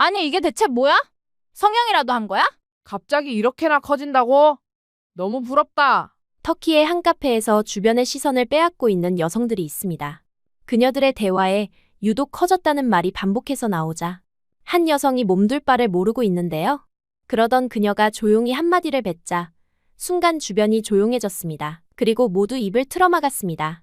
아니, 이게 대체 뭐야? 성형이라도 한 거야? 갑자기 이렇게나 커진다고? 너무 부럽다. 터키의 한 카페에서 주변의 시선을 빼앗고 있는 여성들이 있습니다. 그녀들의 대화에 유독 커졌다는 말이 반복해서 나오자 한 여성이 몸둘 바를 모르고 있는데요. 그러던 그녀가 조용히 한마디를 뱉자 순간 주변이 조용해졌습니다. 그리고 모두 입을 틀어막았습니다.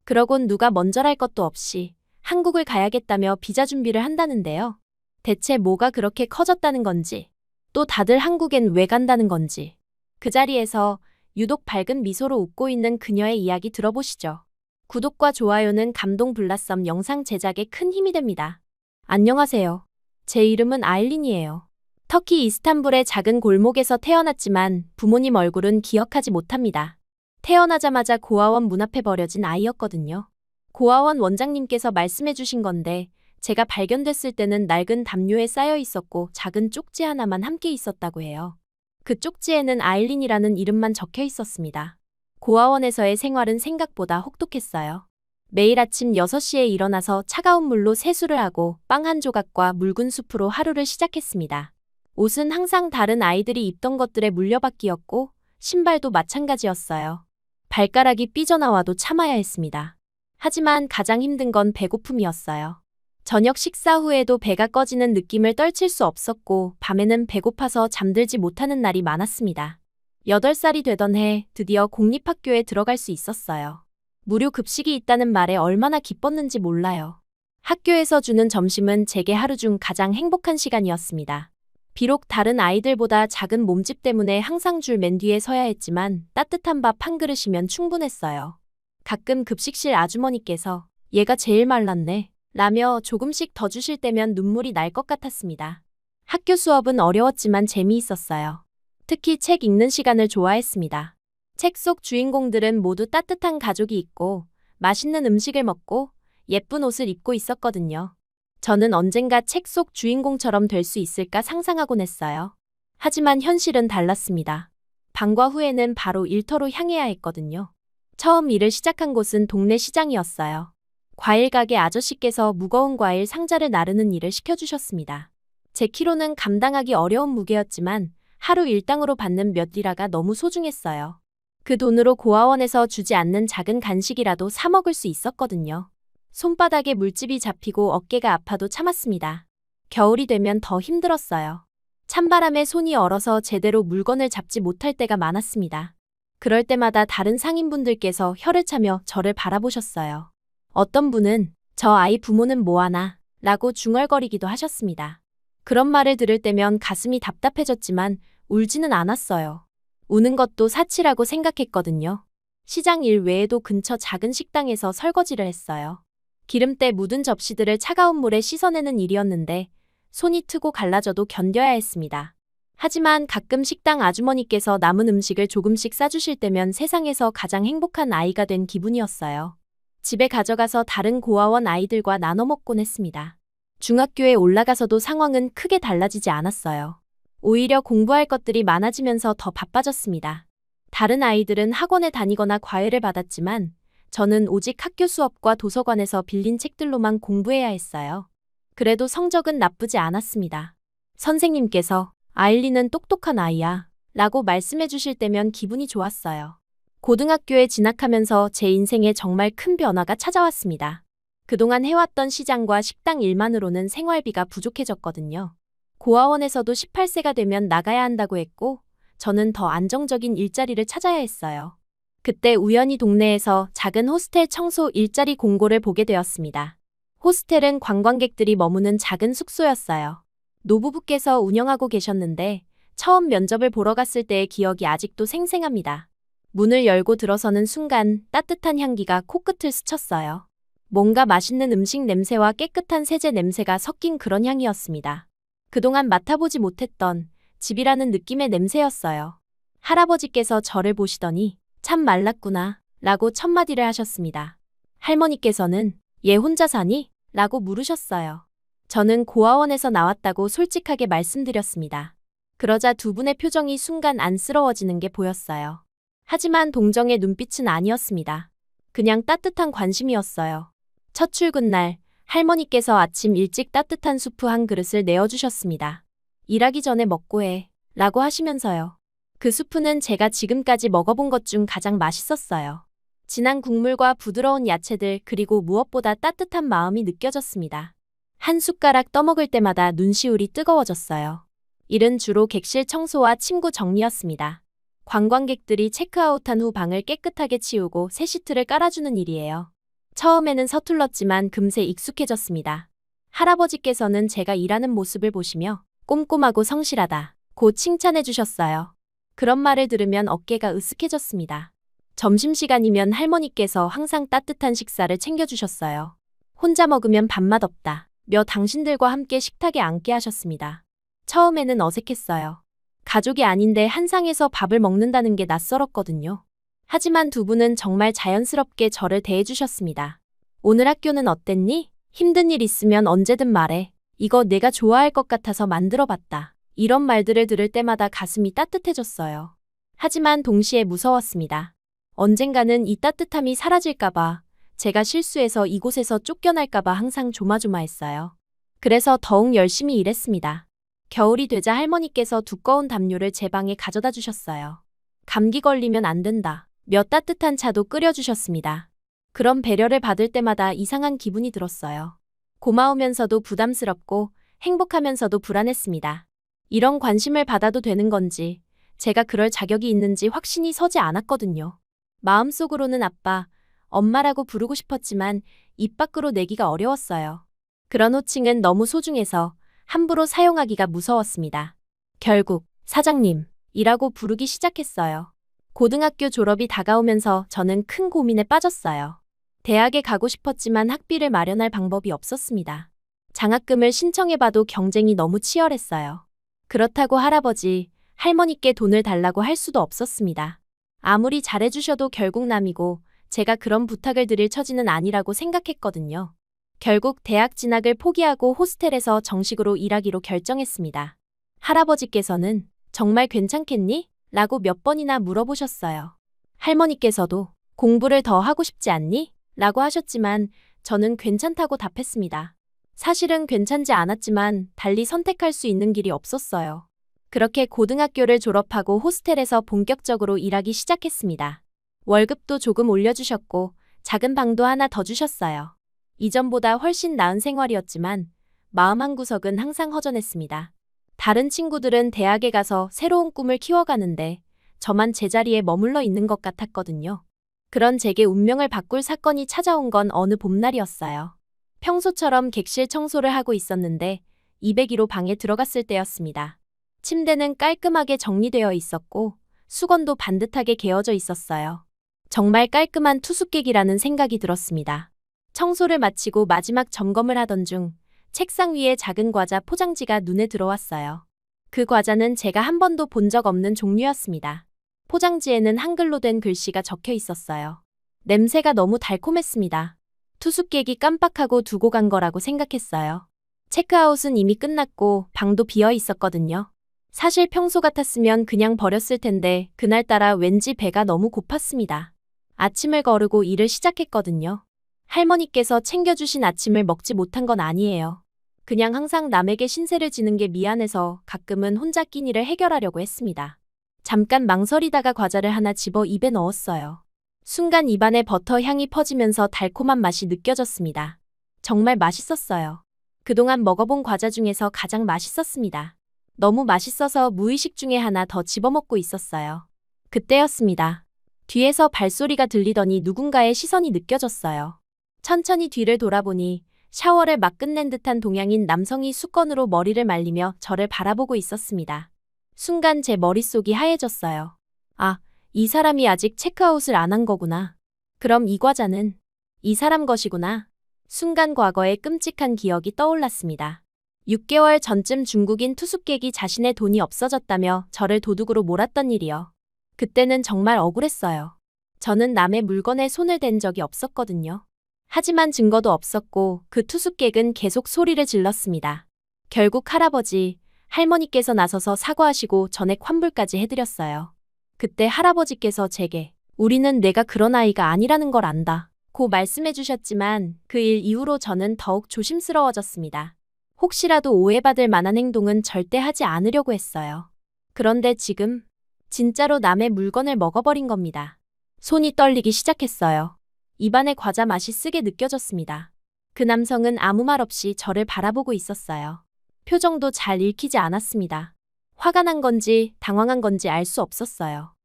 그러곤 누가 먼저랄 것도 없이 한국을 가야겠다며 비자 준비를 한다는데요. 대체 뭐가 그렇게 커졌다는 건지, 또 다들 한국엔 왜 간다는 건지. 그 자리에서 유독 밝은 미소로 웃고 있는 그녀의 이야기 들어보시죠. 구독과 좋아요는 감동 블라썸 영상 제작에 큰 힘이 됩니다. 안녕하세요. 제 이름은 아일린이에요. 터키 이스탄불의 작은 골목에서 태어났지만 부모님 얼굴은 기억하지 못합니다. 태어나자마자 고아원 문 앞에 버려진 아이였거든요. 고아원 원장님께서 말씀해 주신 건데 제가 발견됐을 때는 낡은 담요에 쌓여 있었고 작은 쪽지 하나만 함께 있었다고 해요. 그 쪽지에는 아일린이라는 이름만 적혀 있었습니다. 고아원에서의 생활은 생각보다 혹독했어요. 매일 아침 6시에 일어나서 차가운 물로 세수를 하고 빵 한 조각과 묽은 수프로 하루를 시작했습니다. 옷은 항상 다른 아이들이 입던 것들에 물려받기였고 신발도 마찬가지였어요. 발가락이 삐져나와도 참아야 했습니다. 하지만 가장 힘든 건 배고픔이었어요. 저녁 식사 후에도 배가 꺼지는 느낌을 떨칠 수 없었고 밤에는 배고파서 잠들지 못하는 날이 많았습니다. 8살이 되던 해 드디어 공립학교에 들어갈 수 있었어요. 무료 급식이 있다는 말에 얼마나 기뻤는지 몰라요. 학교에서 주는 점심은 제게 하루 중 가장 행복한 시간이었습니다. 비록 다른 아이들보다 작은 몸집 때문에 항상 줄 맨 뒤에 서야 했지만 따뜻한 밥 한 그릇이면 충분했어요. 가끔 급식실 아주머니께서 얘가 제일 말랐네 라며 조금씩 더 주실 때면 눈물이 날 것 같았습니다. 학교 수업은 어려웠지만 재미있었어요. 특히 책 읽는 시간을 좋아했습니다. 책 속 주인공들은 모두 따뜻한 가족이 있고 맛있는 음식을 먹고 예쁜 옷을 입고 있었거든요. 저는 언젠가 책 속 주인공처럼 될 수 있을까 상상하곤 했어요. 하지만 현실은 달랐습니다. 방과 후에는 바로 일터로 향해야 했거든요. 처음 일을 시작한 곳은 동네 시장이었어요. 과일 가게 아저씨께서 무거운 과일 상자를 나르는 일을 시켜주셨습니다. 제 키로는 감당하기 어려운 무게였지만 하루 일당으로 받는 몇 리라가 너무 소중했어요. 그 돈으로 고아원에서 주지 않는 작은 간식이라도 사 먹을 수 있었거든요. 손바닥에 물집이 잡히고 어깨가 아파도 참았습니다. 겨울이 되면 더 힘들었어요. 찬바람에 손이 얼어서 제대로 물건을 잡지 못할 때가 많았습니다. 그럴 때마다 다른 상인분들께서 혀를 차며 저를 바라보셨어요. 어떤 분은 저 아이 부모는 뭐하나 라고 중얼거리기도 하셨습니다. 그런 말을 들을 때면 가슴이 답답해졌지만 울지는 않았어요. 우는 것도 사치라고 생각했거든요. 시장 일 외에도 근처 작은 식당에서 설거지를 했어요. 기름때 묻은 접시들을 차가운 물에 씻어내는 일이었는데 손이 트고 갈라져도 견뎌야 했습니다. 하지만 가끔 식당 아주머니께서 남은 음식을 조금씩 싸주실 때면 세상에서 가장 행복한 아이가 된 기분이었어요. 집에 가져가서 다른 고아원 아이들과 나눠 먹곤 했습니다. 중학교에 올라가서도 상황은 크게 달라지지 않았어요. 오히려 공부할 것들이 많아지면서 더 바빠졌습니다. 다른 아이들은 학원에 다니거나 과외를 받았지만 저는 오직 학교 수업과 도서관에서 빌린 책들로만 공부해야 했어요. 그래도 성적은 나쁘지 않았습니다. 선생님께서 아일린은 똑똑한 아이야 라고 말씀해 주실 때면 기분이 좋았어요. 고등학교에 진학하면서 제 인생에 정말 큰 변화가 찾아왔습니다. 그동안 해왔던 시장과 식당 일만으로는 생활비가 부족해졌거든요. 고아원에서도 18세가 되면 나가야 한다고 했고 저는 더 안정적인 일자리를 찾아야 했어요. 그때 우연히 동네에서 작은 호스텔 청소 일자리 공고를 보게 되었습니다. 호스텔은 관광객들이 머무는 작은 숙소였어요. 노부부께서 운영하고 계셨는데 처음 면접을 보러 갔을 때의 기억이 아직도 생생합니다. 문을 열고 들어서는 순간 따뜻한 향기가 코끝을 스쳤어요. 뭔가 맛있는 음식 냄새와 깨끗한 세제 냄새가 섞인 그런 향이었습니다. 그동안 맡아보지 못했던 집이라는 느낌의 냄새였어요. 할아버지께서 저를 보시더니 참 말랐구나 라고 첫마디를 하셨습니다. 할머니께서는 얘 혼자 사니? 라고 물으셨어요. 저는 고아원에서 나왔다고 솔직하게 말씀드렸습니다. 그러자 두 분의 표정이 순간 안쓰러워지는 게 보였어요. 하지만 동정의 눈빛은 아니었습니다. 그냥 따뜻한 관심이었어요. 첫 출근 날 할머니께서 아침 일찍 따뜻한 수프 한 그릇을 내어주셨습니다. 일하기 전에 먹고 해. 라고 하시면서요. 그 수프는 제가 지금까지 먹어본 것 중 가장 맛있었어요. 진한 국물과 부드러운 야채들 그리고 무엇보다 따뜻한 마음이 느껴졌습니다. 한 숟가락 떠먹을 때마다 눈시울이 뜨거워졌어요. 일은 주로 객실 청소와 침구 정리였습니다. 관광객들이 체크아웃한 후 방을 깨끗하게 치우고 새 시트를 깔아주는 일이에요. 처음에는 서툴렀지만 금세 익숙해졌습니다. 할아버지께서는 제가 일하는 모습을 보시며 꼼꼼하고 성실하다 고 칭찬해 주셨어요. 그런 말을 들으면 어깨가 으쓱해졌습니다. 점심시간이면 할머니께서 항상 따뜻한 식사를 챙겨주셨어요. 혼자 먹으면 밥맛 없다 며 당신들과 함께 식탁에 앉게 하셨습니다. 처음에는 어색했어요. 가족이 아닌데 한 상에서 밥을 먹는다는 게 낯설었거든요. 하지만 두 분은 정말 자연스럽게 저를 대해주셨습니다. 오늘 학교는 어땠니? 힘든 일 있으면 언제든 말해. 이거 내가 좋아할 것 같아서 만들어봤다. 이런 말들을 들을 때마다 가슴이 따뜻해졌어요. 하지만 동시에 무서웠습니다. 언젠가는 이 따뜻함이 사라질까봐, 제가 실수해서 이곳에서 쫓겨날까봐 항상 조마조마했어요. 그래서 더욱 열심히 일했습니다. 겨울이 되자 할머니께서 두꺼운 담요를 제 방에 가져다 주셨어요. 감기 걸리면 안 된다. 며 따뜻한 차도 끓여주셨습니다. 그런 배려를 받을 때마다 이상한 기분이 들었어요. 고마우면서도 부담스럽고 행복하면서도 불안했습니다. 이런 관심을 받아도 되는 건지, 제가 그럴 자격이 있는지 확신이 서지 않았거든요. 마음속으로는 아빠, 엄마라고 부르고 싶었지만 입 밖으로 내기가 어려웠어요. 그런 호칭은 너무 소중해서 함부로 사용하기가 무서웠습니다. 결국 사장님이라고 부르기 시작했어요. 고등학교 졸업이 다가오면서 저는 큰 고민에 빠졌어요. 대학에 가고 싶었지만 학비를 마련할 방법이 없었습니다. 장학금을 신청해봐도 경쟁이 너무 치열했어요. 그렇다고 할아버지, 할머니께 돈을 달라고 할 수도 없었습니다. 아무리 잘해주셔도 결국 남이고 제가 그런 부탁을 드릴 처지는 아니라고 생각했거든요. 결국 대학 진학을 포기하고 호스텔에서 정식으로 일하기로 결정했습니다. 할아버지께서는 정말 괜찮겠니? 라고 몇 번이나 물어보셨어요. 할머니께서도 공부를 더 하고 싶지 않니? 라고 하셨지만 저는 괜찮다고 답했습니다. 사실은 괜찮지 않았지만 달리 선택할 수 있는 길이 없었어요. 그렇게 고등학교를 졸업하고 호스텔에서 본격적으로 일하기 시작했습니다. 월급도 조금 올려주셨고 작은 방도 하나 더 주셨어요. 이전보다 훨씬 나은 생활이었지만 마음 한구석은 항상 허전했습니다. 다른 친구들은 대학에 가서 새로운 꿈을 키워가는데 저만 제자리에 머물러 있는 것 같았거든요. 그런 제게 운명을 바꿀 사건이 찾아온 건 어느 봄날이었어요. 평소처럼 객실 청소를 하고 있었는데 202로 방에 들어갔을 때였습니다. 침대는 깔끔하게 정리되어 있었고 수건도 반듯하게 개어져 있었어요. 정말 깔끔한 투숙객이라는 생각이 들었습니다. 청소를 마치고 마지막 점검을 하던 중 책상 위에 작은 과자 포장지가 눈에 들어왔어요. 그 과자는 제가 한 번도 본 적 없는 종류였습니다. 포장지에는 한글로 된 글씨가 적혀 있었어요. 냄새가 너무 달콤했습니다. 투숙객이 깜빡하고 두고 간 거라고 생각했어요. 체크아웃은 이미 끝났고 방도 비어 있었거든요. 사실 평소 같았으면 그냥 버렸을 텐데 그날따라 왠지 배가 너무 고팠습니다. 아침을 거르고 일을 시작했거든요. 할머니께서 챙겨주신 아침을 먹지 못한 건 아니에요. 그냥 항상 남에게 신세를 지는 게 미안해서 가끔은 혼자 낀 일을 해결하려고 했습니다. 잠깐 망설이다가 과자를 하나 집어 입에 넣었어요. 순간 입안에 버터 향이 퍼지면서 달콤한 맛이 느껴졌습니다. 정말 맛있었어요. 그동안 먹어본 과자 중에서 가장 맛있었습니다. 너무 맛있어서 무의식 중에 하나 더 집어먹고 있었어요. 그때였습니다. 뒤에서 발소리가 들리더니 누군가의 시선이 느껴졌어요. 천천히 뒤를 돌아보니 샤워를 막 끝낸 듯한 동양인 남성이 수건으로 머리를 말리며 저를 바라보고 있었습니다. 순간 제 머릿속이 하얘졌어요. 아, 이 사람이 아직 체크아웃을 안 한 거구나. 그럼 이 과자는 이 사람 것이구나. 순간 과거의 끔찍한 기억이 떠올랐습니다. 6개월 전쯤 중국인 투숙객이 자신의 돈이 없어졌다며 저를 도둑으로 몰았던 일이요. 그때는 정말 억울했어요. 저는 남의 물건에 손을 댄 적이 없었거든요. 하지만 증거도 없었고 그 투숙객은 계속 소리를 질렀습니다. 결국 할아버지, 할머니께서 나서서 사과하시고 전액 환불까지 해드렸어요. 그때 할아버지께서 제게 우리는 내가 그런 아이가 아니라는 걸 안다 고 말씀해 주셨지만 그 일 이후로 저는 더욱 조심스러워졌습니다. 혹시라도 오해받을 만한 행동은 절대 하지 않으려고 했어요. 그런데 지금 진짜로 남의 물건을 먹어버린 겁니다. 손이 떨리기 시작했어요. 입안에 과자 맛이 쓰게 느껴졌습니다. 그 남성은 아무 말 없이 저를 바라보고 있었어요. 표정도 잘 읽히지 않았습니다. 화가 난 건지 당황한 건지 알 수 없었어요.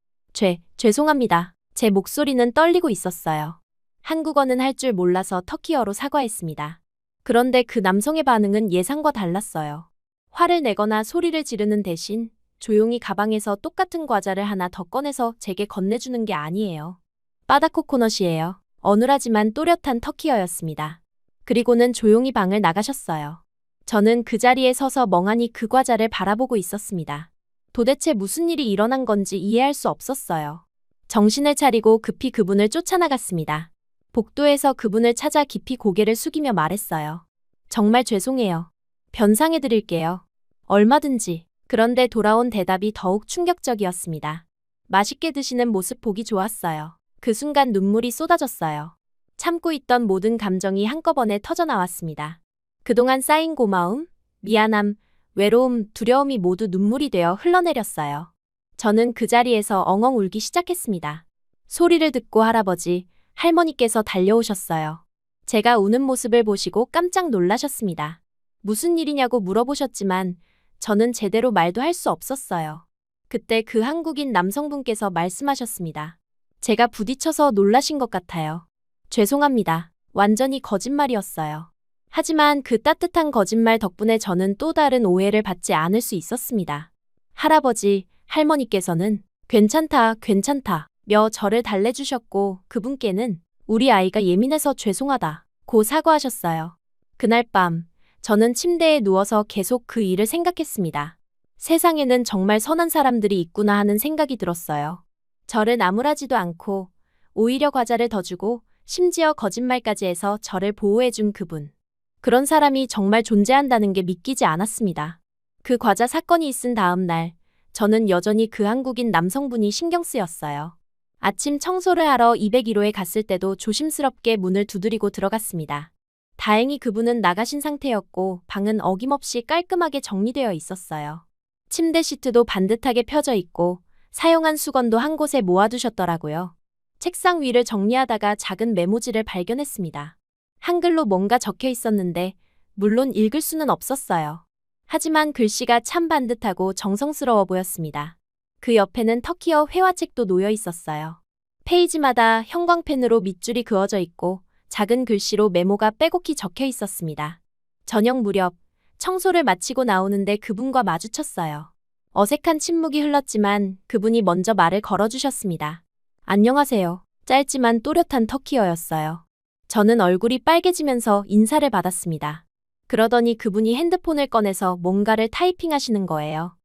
죄송합니다. 제 목소리는 떨리고 있었어요. 한국어는 할 줄 몰라서 터키어로 사과했습니다. 그런데 그 남성의 반응은 예상과 달랐어요. 화를 내거나 소리를 지르는 대신 조용히 가방에서 똑같은 과자를 하나 더 꺼내서 제게 건네주는 게 아니에요. 바다코코넛이에요. 어눌하지만 또렷한 터키어였습니다. 그리고는 조용히 방을 나가셨어요. 저는 그 자리에 서서 멍하니 그 과자를 바라보고 있었습니다. 도대체 무슨 일이 일어난 건지 이해할 수 없었어요. 정신을 차리고 급히 그분을 쫓아나갔습니다. 복도에서 그분을 찾아 깊이 고개를 숙이며 말했어요. 정말 죄송해요. 변상해드릴게요. 얼마든지. 그런데 돌아온 대답이 더욱 충격적이었습니다. 맛있게 드시는 모습 보기 좋았어요. 그 순간 눈물이 쏟아졌어요. 참고 있던 모든 감정이 한꺼번에 터져나왔습니다. 그동안 쌓인 고마움, 미안함, 외로움, 두려움이 모두 눈물이 되어 흘러내렸어요. 저는 그 자리에서 엉엉 울기 시작했습니다. 소리를 듣고 할아버지, 할머니께서 달려오셨어요. 제가 우는 모습을 보시고 깜짝 놀라셨습니다. 무슨 일이냐고 물어보셨지만 저는 제대로 말도 할 수 없었어요. 그때 그 한국인 남성분께서 말씀하셨습니다. 제가 부딪혀서 놀라신 것 같아요. 죄송합니다. 완전히 거짓말이었어요. 하지만 그 따뜻한 거짓말 덕분에 저는 또 다른 오해를 받지 않을 수 있었습니다. 할아버지, 할머니께서는 괜찮다, 며 저를 달래주셨고 그분께는 우리 아이가 예민해서 죄송하다 고 사과하셨어요. 그날 밤 저는 침대에 누워서 계속 그 일을 생각했습니다. 세상에는 정말 선한 사람들이 있구나 하는 생각이 들었어요. 저를 나무라지도 않고 오히려 과자를 더 주고 심지어 거짓말까지 해서 저를 보호해준 그분. 그런 사람이 정말 존재한다는 게 믿기지 않았습니다. 그 과자 사건이 있은 다음 날 저는 여전히 그 한국인 남성분이 신경 쓰였어요. 아침 청소를 하러 201호에 갔을 때도 조심스럽게 문을 두드리고 들어갔습니다. 다행히 그분은 나가신 상태였고 방은 어김없이 깔끔하게 정리되어 있었어요. 침대 시트도 반듯하게 펴져 있고 사용한 수건도 한 곳에 모아두셨더라고요. 책상 위를 정리하다가 작은 메모지를 발견했습니다. 한글로 뭔가 적혀 있었는데 물론 읽을 수는 없었어요. 하지만 글씨가 참 반듯하고 정성스러워 보였습니다. 그 옆에는 터키어 회화책도 놓여 있었어요. 페이지마다 형광펜으로 밑줄이 그어져 있고 작은 글씨로 메모가 빼곡히 적혀 있었습니다. 저녁 무렵 청소를 마치고 나오는데 그분과 마주쳤어요. 어색한 침묵이 흘렀지만 그분이 먼저 말을 걸어주셨습니다. 안녕하세요. 짧지만 또렷한 터키어였어요. 저는 얼굴이 빨개지면서 인사를 받았습니다. 그러더니 그분이 핸드폰을 꺼내서 뭔가를 타이핑하시는 거예요.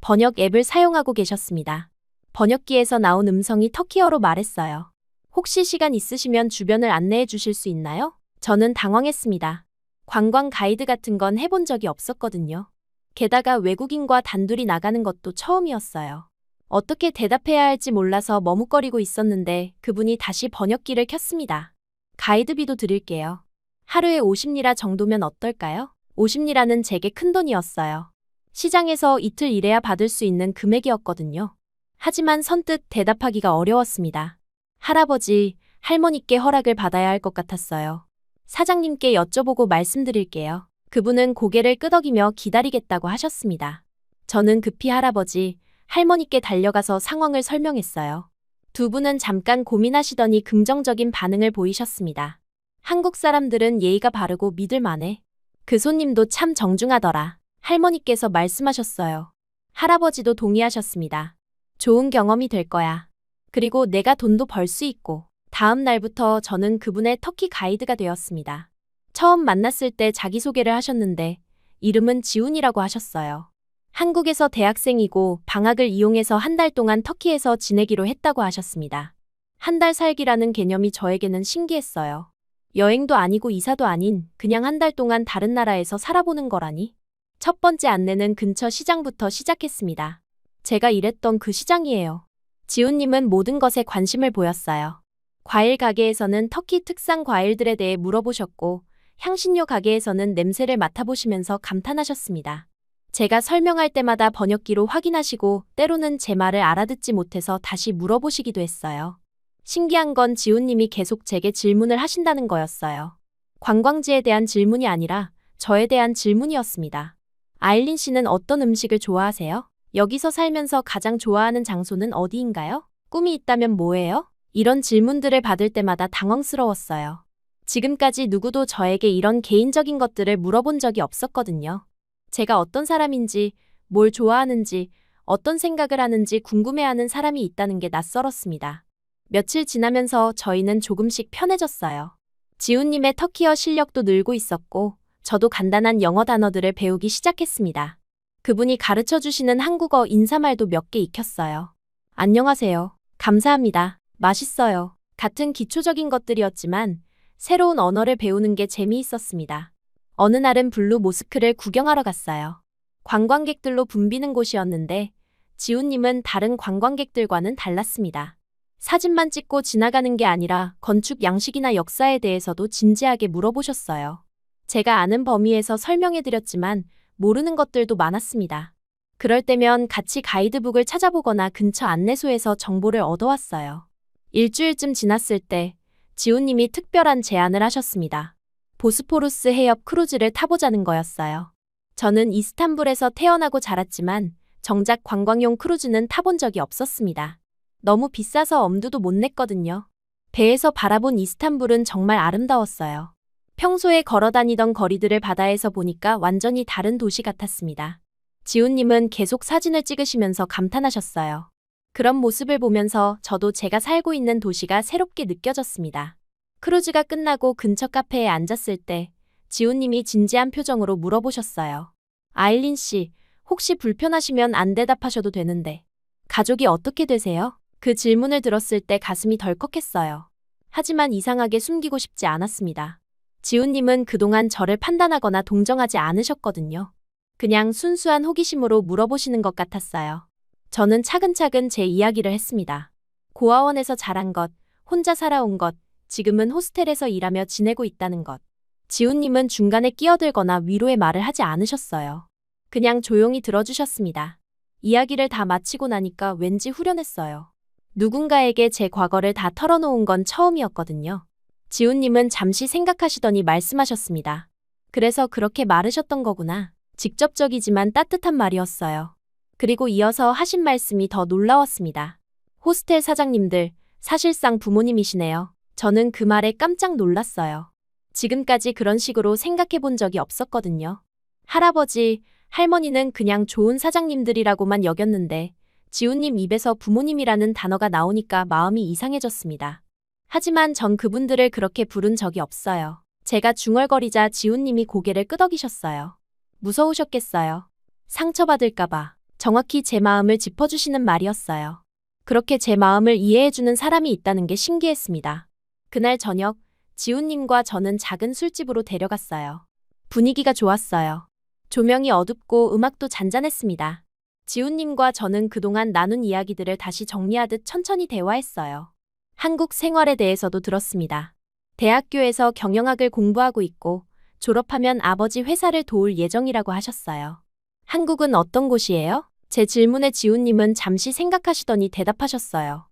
번역 앱을 사용하고 계셨습니다. 번역기에서 나온 음성이 터키어로 말했어요. 혹시 시간 있으시면 주변을 안내해 주실 수 있나요? 저는 당황했습니다. 관광 가이드 같은 건 해본 적이 없었거든요. 게다가 외국인과 단둘이 나가는 것도 처음이었어요. 어떻게 대답해야 할지 몰라서 머뭇거리고 있었는데 그분이 다시 번역기를 켰습니다. 가이드비도 드릴게요. 하루에 50리라 정도면 어떨까요? 50리라는 제게 큰돈이었어요. 시장에서 이틀 일해야 받을 수 있는 금액이었거든요. 하지만 선뜻 대답하기가 어려웠습니다. 할아버지, 할머니께 허락을 받아야 할 것 같았어요. 사장님께 여쭤보고 말씀드릴게요. 그분은 고개를 끄덕이며 기다리겠다고 하셨습니다. 저는 급히 할아버지, 할머니께 달려가서 상황을 설명했어요. 두 분은 잠깐 고민하시더니 긍정적인 반응을 보이셨습니다. 한국 사람들은 예의가 바르고 믿을 만해. 그 손님도 참 정중하더라. 할머니께서 말씀하셨어요. 할아버지도 동의하셨습니다. 좋은 경험이 될 거야. 그리고 내가 돈도 벌 수 있고. 다음 날부터 저는 그분의 터키 가이드가 되었습니다. 처음 만났을 때 자기소개를 하셨는데 이름은 지훈이라고 하셨어요. 한국에서 대학생이고 방학을 이용해서 한 달 동안 터키에서 지내기로 했다고 하셨습니다. 한 달 살기라는 개념이 저에게는 신기했어요. 여행도 아니고 이사도 아닌 그냥 한 달 동안 다른 나라에서 살아보는 거라니. 첫 번째 안내는 근처 시장부터 시작했습니다. 제가 일했던 그 시장이에요. 지훈님은 모든 것에 관심을 보였어요. 과일 가게에서는 터키 특산 과일들에 대해 물어보셨고, 향신료 가게에서는 냄새를 맡아보시면서 감탄하셨습니다. 제가 설명할 때마다 번역기로 확인하시고 때로는 제 말을 알아듣지 못해서 다시 물어보시기도 했어요. 신기한 건 지훈님이 계속 제게 질문을 하신다는 거였어요. 관광지에 대한 질문이 아니라 저에 대한 질문이었습니다. 아일린 씨는 어떤 음식을 좋아하세요? 여기서 살면서 가장 좋아하는 장소는 어디인가요? 꿈이 있다면 뭐예요? 이런 질문들을 받을 때마다 당황스러웠어요. 지금까지 누구도 저에게 이런 개인적인 것들을 물어본 적이 없었거든요. 제가 어떤 사람인지, 뭘 좋아하는지, 어떤 생각을 하는지 궁금해하는 사람이 있다는 게 낯설었습니다. 며칠 지나면서 저희는 조금씩 편해졌어요. 지훈님의 터키어 실력도 늘고 있었고, 저도 간단한 영어 단어들을 배우기 시작했습니다. 그분이 가르쳐 주시는 한국어 인사말도 몇 개 익혔어요. 안녕하세요. 감사합니다. 맛있어요. 같은 기초적인 것들이었지만 새로운 언어를 배우는 게 재미있었습니다. 어느 날은 블루 모스크를 구경하러 갔어요. 관광객들로 붐비는 곳이었는데 지훈님은 다른 관광객들과는 달랐습니다. 사진만 찍고 지나가는 게 아니라 건축 양식이나 역사에 대해서도 진지하게 물어보셨어요. 제가 아는 범위에서 설명해드렸지만 모르는 것들도 많았습니다. 그럴 때면 같이 가이드북을 찾아보거나 근처 안내소에서 정보를 얻어왔어요. 일주일쯤 지났을 때 지훈님이 특별한 제안을 하셨습니다. 보스포루스 해협 크루즈를 타보자는 거였어요. 저는 이스탄불에서 태어나고 자랐지만 정작 관광용 크루즈는 타본 적이 없었습니다. 너무 비싸서 엄두도 못 냈거든요. 배에서 바라본 이스탄불은 정말 아름다웠어요. 평소에 걸어다니던 거리들을 바다에서 보니까 완전히 다른 도시 같았습니다. 지훈님은 계속 사진을 찍으시면서 감탄하셨어요. 그런 모습을 보면서 저도 제가 살고 있는 도시가 새롭게 느껴졌습니다. 크루즈가 끝나고 근처 카페에 앉았을 때 지훈님이 진지한 표정으로 물어보셨어요. 아일린 씨, 혹시 불편하시면 안 대답하셔도 되는데 가족이 어떻게 되세요? 그 질문을 들었을 때 가슴이 덜컥했어요. 하지만 이상하게 숨기고 싶지 않았습니다. 지훈님은 그동안 저를 판단하거나 동정하지 않으셨거든요. 그냥 순수한 호기심으로 물어보시는 것 같았어요. 저는 차근차근 제 이야기를 했습니다. 고아원에서 자란 것, 혼자 살아온 것, 지금은 호스텔에서 일하며 지내고 있다는 것. 지훈님은 중간에 끼어들거나 위로의 말을 하지 않으셨어요. 그냥 조용히 들어주셨습니다. 이야기를 다 마치고 나니까 왠지 후련했어요. 누군가에게 제 과거를 다 털어놓은 건 처음이었거든요. 지훈님은 잠시 생각하시더니 말씀하셨습니다. 그래서 그렇게 마르셨던 거구나. 직접적이지만 따뜻한 말이었어요. 그리고 이어서 하신 말씀이 더 놀라웠습니다. 호스텔 사장님들, 사실상 부모님이시네요. 저는 그 말에 깜짝 놀랐어요. 지금까지 그런 식으로 생각해 본 적이 없었거든요. 할아버지, 할머니는 그냥 좋은 사장님들이라고만 여겼는데 지훈님 입에서 부모님이라는 단어가 나오니까 마음이 이상해졌습니다. 하지만 전 그분들을 그렇게 부른 적이 없어요. 제가 중얼거리자 지훈님이 고개를 끄덕이셨어요. 무서우셨겠어요. 상처받을까봐. 정확히 제 마음을 짚어주시는 말이었어요. 그렇게 제 마음을 이해해주는 사람이 있다는 게 신기했습니다. 그날 저녁, 지훈님과 저는 작은 술집으로 데려갔어요. 분위기가 좋았어요. 조명이 어둡고 음악도 잔잔했습니다. 지훈님과 저는 그동안 나눈 이야기들을 다시 정리하듯 천천히 대화했어요. 한국 생활에 대해서도 들었습니다. 대학교에서 경영학을 공부하고 있고 졸업하면 아버지 회사를 도울 예정이라고 하셨어요. 한국은 어떤 곳이에요? 제 질문에 지훈님은 잠시 생각하시더니 대답하셨어요.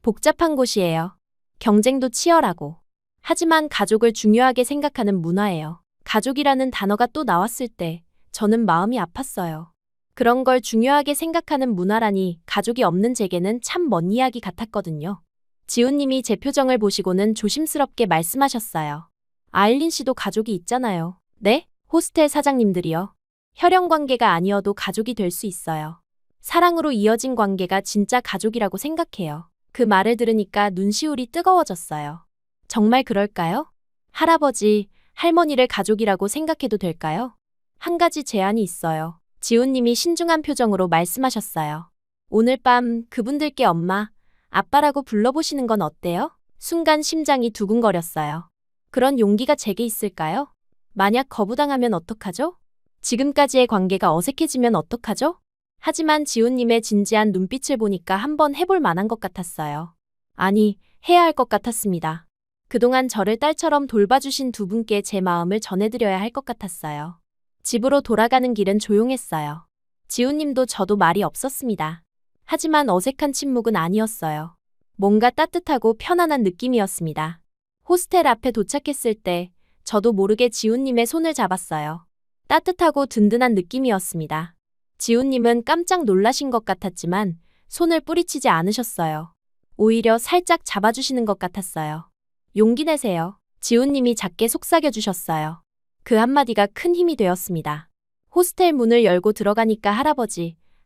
복잡한 곳이에요. 경쟁도 치열하고. 하지만 가족을 중요하게 생각하는 문화예요. 가족이라는 단어가 또 나왔을 때 저는 마음이 아팠어요. 그런 걸 중요하게 생각하는 문화라니 가족이 없는 제게는 참 먼 이야기 같았거든요. 지훈님이 제 표정을 보시고는 조심스럽게 말씀하셨어요. 아일린 씨도 가족이 있잖아요. 네? 호스텔 사장님들이요. 혈연 관계가 아니어도 가족이 될 수 있어요. 사랑으로 이어진 관계가 진짜 가족이라고 생각해요. 그 말을 들으니까 눈시울이 뜨거워졌어요. 정말 그럴까요? 할아버지, 할머니를 가족이라고 생각해도 될까요? 한 가지 제안이 있어요. 지훈님이 신중한 표정으로 말씀하셨어요. 오늘 밤 그분들께 엄마, 아빠라고 불러보시는 건 어때요? 순간 심장이 두근거렸어요. 그런 용기가 제게 있을까요? 만약 거부당하면 어떡하죠? 지금까지의 관계가 어색해지면 어떡하죠? 하지만 지훈님의 진지한 눈빛을 보니까 한번 해볼 만한 것 같았어요. 아니, 해야 할 것 같았습니다. 그동안 저를 딸처럼 돌봐주신 두 분께 제 마음을 전해드려야 할 것 같았어요. 집으로 돌아가는 길은 조용했어요. 지훈님도 저도 말이 없었습니다. 하지만 어색한 침묵은 아니었어요. 뭔가 따뜻하고 편안한 느낌이었습니다. 호스텔 앞에 도착했을 때 저도 모르게 지훈님의 손을 잡았어요. 따뜻하고 든든한 느낌이었습니다. 지훈님은 깜짝 놀라신 것 같았지만 손을 뿌리치지 않으셨어요. 오히려 살짝 잡아주시는 것 같았어요. 용기 내세요. 지훈님이 작게 속삭여 주셨어요. 그 한마디가 큰 힘이 되었습니다. 호스텔 문을 열고 들어가니까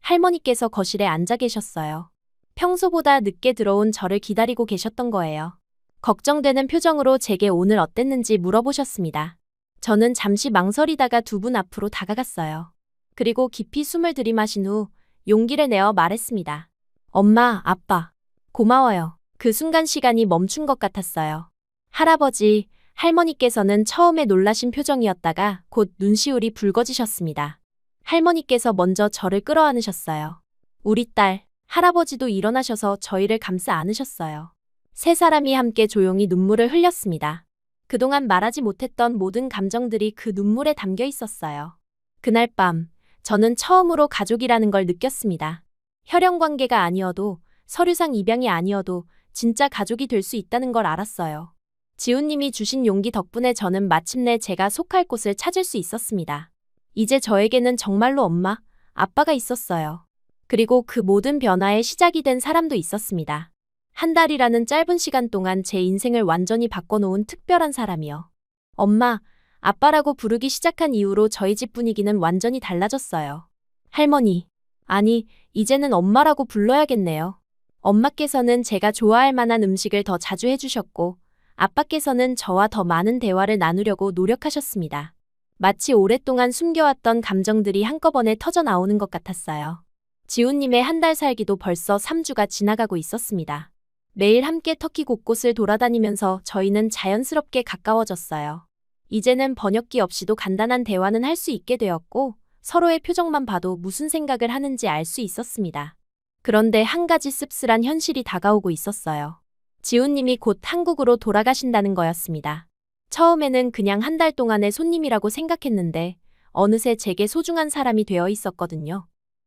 할머니께서 거실에 앉아 계셨어요. 평소보다 늦게 들어온 저를 기다리고 계셨던 거예요. 걱정되는 표정으로 제게 오늘 어땠는지 물어보셨습니다. 저는 잠시 망설이다가 두 분 앞으로 다가갔어요. 그리고 깊이 숨을 들이마신 후 용기를 내어 말했습니다. 엄마, 아빠, 고마워요. 그 순간 시간이 멈춘 것 같았어요. 할아버지, 할머니께서는 처음에 놀라신 표정이었다가 곧 눈시울이 붉어지셨습니다. 할머니께서 먼저 저를 끌어안으셨어요. 우리 딸, 할아버지도 일어나셔서 저희를 감싸 안으셨어요. 세 사람이 함께 조용히 눈물을 흘렸습니다. 그동안 말하지 못했던 모든 감정들이 그 눈물에 담겨 있었어요. 그날 밤, 저는 처음으로 가족이라는 걸 느꼈습니다. 혈연 관계가 아니어도, 서류상 입양이 아니어도 진짜 가족이 될 수 있다는 걸 알았어요. 지훈님이 주신 용기 덕분에 저는 마침내 제가 속할 곳을 찾을 수 있었습니다. 이제 저에게는 정말로 엄마, 아빠가 있었어요. 그리고 그 모든 변화의 시작이 된 사람도 있었습니다. 한 달이라는 짧은 시간 동안 제 인생을 완전히 바꿔놓은 특별한 사람이요. 엄마, 아빠라고 부르기 시작한 이후로 저희 집 분위기는 완전히 달라졌어요. 할머니, 아니, 이제는 엄마라고 불러야겠네요. 엄마께서는 제가 좋아할 만한 음식을 더 자주 해주셨고, 아빠께서는 저와 더 많은 대화를 나누려고 노력하셨습니다. 마치 오랫동안 숨겨왔던 감정들이 한꺼번에 터져 나오는 것 같았어요. 지훈님의 한 달 살기도 벌써 3주가 지나가고 있었습니다. 매일 함께 터키 곳곳을 돌아다니면서 저희는 자연스럽게 가까워졌어요. 이제는 번역기 없이도 간단한 대화는 할 수 있게 되었고, 서로의 표정만 봐도 무슨 생각을 하는지 알 수 있었습니다. 그런데 한 가지 씁쓸한 현실이 다가오고 있었어요. 지훈님이 곧 한국으로 돌아가신다는 거였습니다. 처음에는 그냥 한 달 동안의 손님이라고 생각했는데 어느새 제게 소중한 사람이 되어 있었거든요.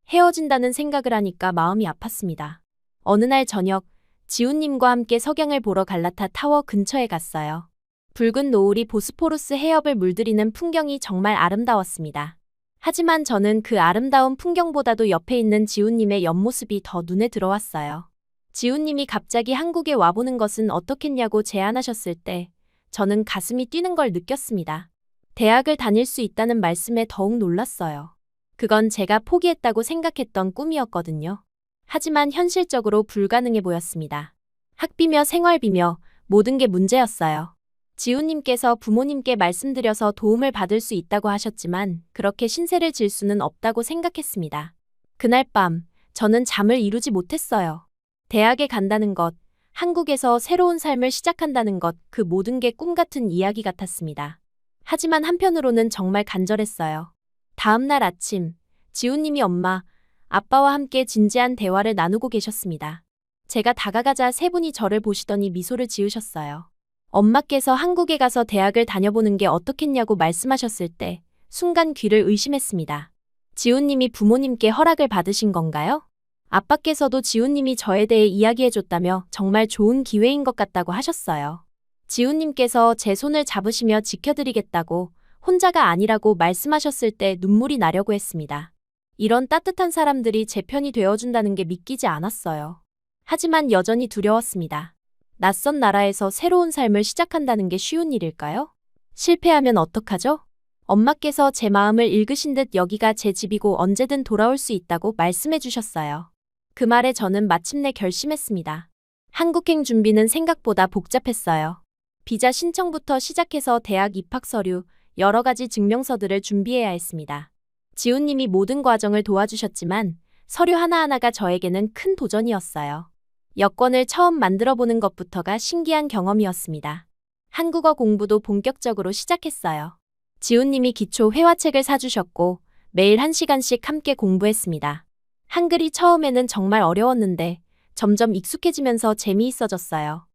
헤어진다는 생각을 하니까 마음이 아팠습니다. 어느 날 저녁, 지훈님과 함께 석양을 보러 갈라타 타워 근처에 갔어요. 붉은 노을이 보스포루스 해협을 물들이는 풍경이 정말 아름다웠습니다. 하지만 저는 그 아름다운 풍경보다도 옆에 있는 지훈님의 옆모습이 더 눈에 들어왔어요. 지훈님이 갑자기 한국에 와보는 것은 어떻겠냐고 제안하셨을 때 저는 가슴이 뛰는 걸 느꼈습니다. 대학을 다닐 수 있다는 말씀에 더욱 놀랐어요. 그건 제가 포기했다고 생각했던 꿈이었거든요. 하지만 현실적으로 불가능해 보였습니다. 학비며 생활비며 모든 게 문제였어요. 지훈님께서 부모님께 말씀드려서 도움을 받을 수 있다고 하셨지만 그렇게 신세를 질 수는 없다고 생각했습니다. 그날 밤, 저는 잠을 이루지 못했어요. 대학에 간다는 것, 한국에서 새로운 삶을 시작한다는 것, 그 모든 게 꿈 같은 이야기 같았습니다. 하지만 한편으로는 정말 간절했어요. 다음 날 아침, 지훈님이 엄마, 아빠와 함께 진지한 대화를 나누고 계셨습니다. 제가 다가가자 세 분이 저를 보시더니 미소를 지으셨어요. 엄마께서 한국에 가서 대학을 다녀보는 게 어떻겠냐고 말씀하셨을 때 순간 귀를 의심했습니다. 지훈님이 부모님께 허락을 받으신 건가요? 아빠께서도 지훈님이 저에 대해 이야기해줬다며 정말 좋은 기회인 것 같다고 하셨어요. 지훈님께서 제 손을 잡으시며 지켜드리겠다고 혼자가 아니라고 말씀하셨을 때 눈물이 나려고 했습니다. 이런 따뜻한 사람들이 제 편이 되어준다는 게 믿기지 않았어요. 하지만 여전히 두려웠습니다. 낯선 나라에서 새로운 삶을 시작한다는 게 쉬운 일일까요? 실패하면 어떡하죠? 엄마께서 제 마음을 읽으신 듯 여기가 제 집이고 언제든 돌아올 수 있다고 말씀해 주셨어요. 그 말에 저는 마침내 결심했습니다. 한국행 준비는 생각보다 복잡했어요. 비자 신청부터 시작해서 대학 입학 서류, 여러 가지 증명서들을 준비해야 했습니다. 지훈님이 모든 과정을 도와주셨지만 서류 하나하나가 저에게는 큰 도전이었어요. 여권을 처음 만들어보는 것부터가 신기한 경험이었습니다. 한국어 공부도 본격적으로 시작했어요. 지훈님이 기초 회화책을 사주셨고 매일 1시간씩 함께 공부했습니다. 한글이 처음에는 정말 어려웠는데 점점 익숙해지면서 재미있어졌어요.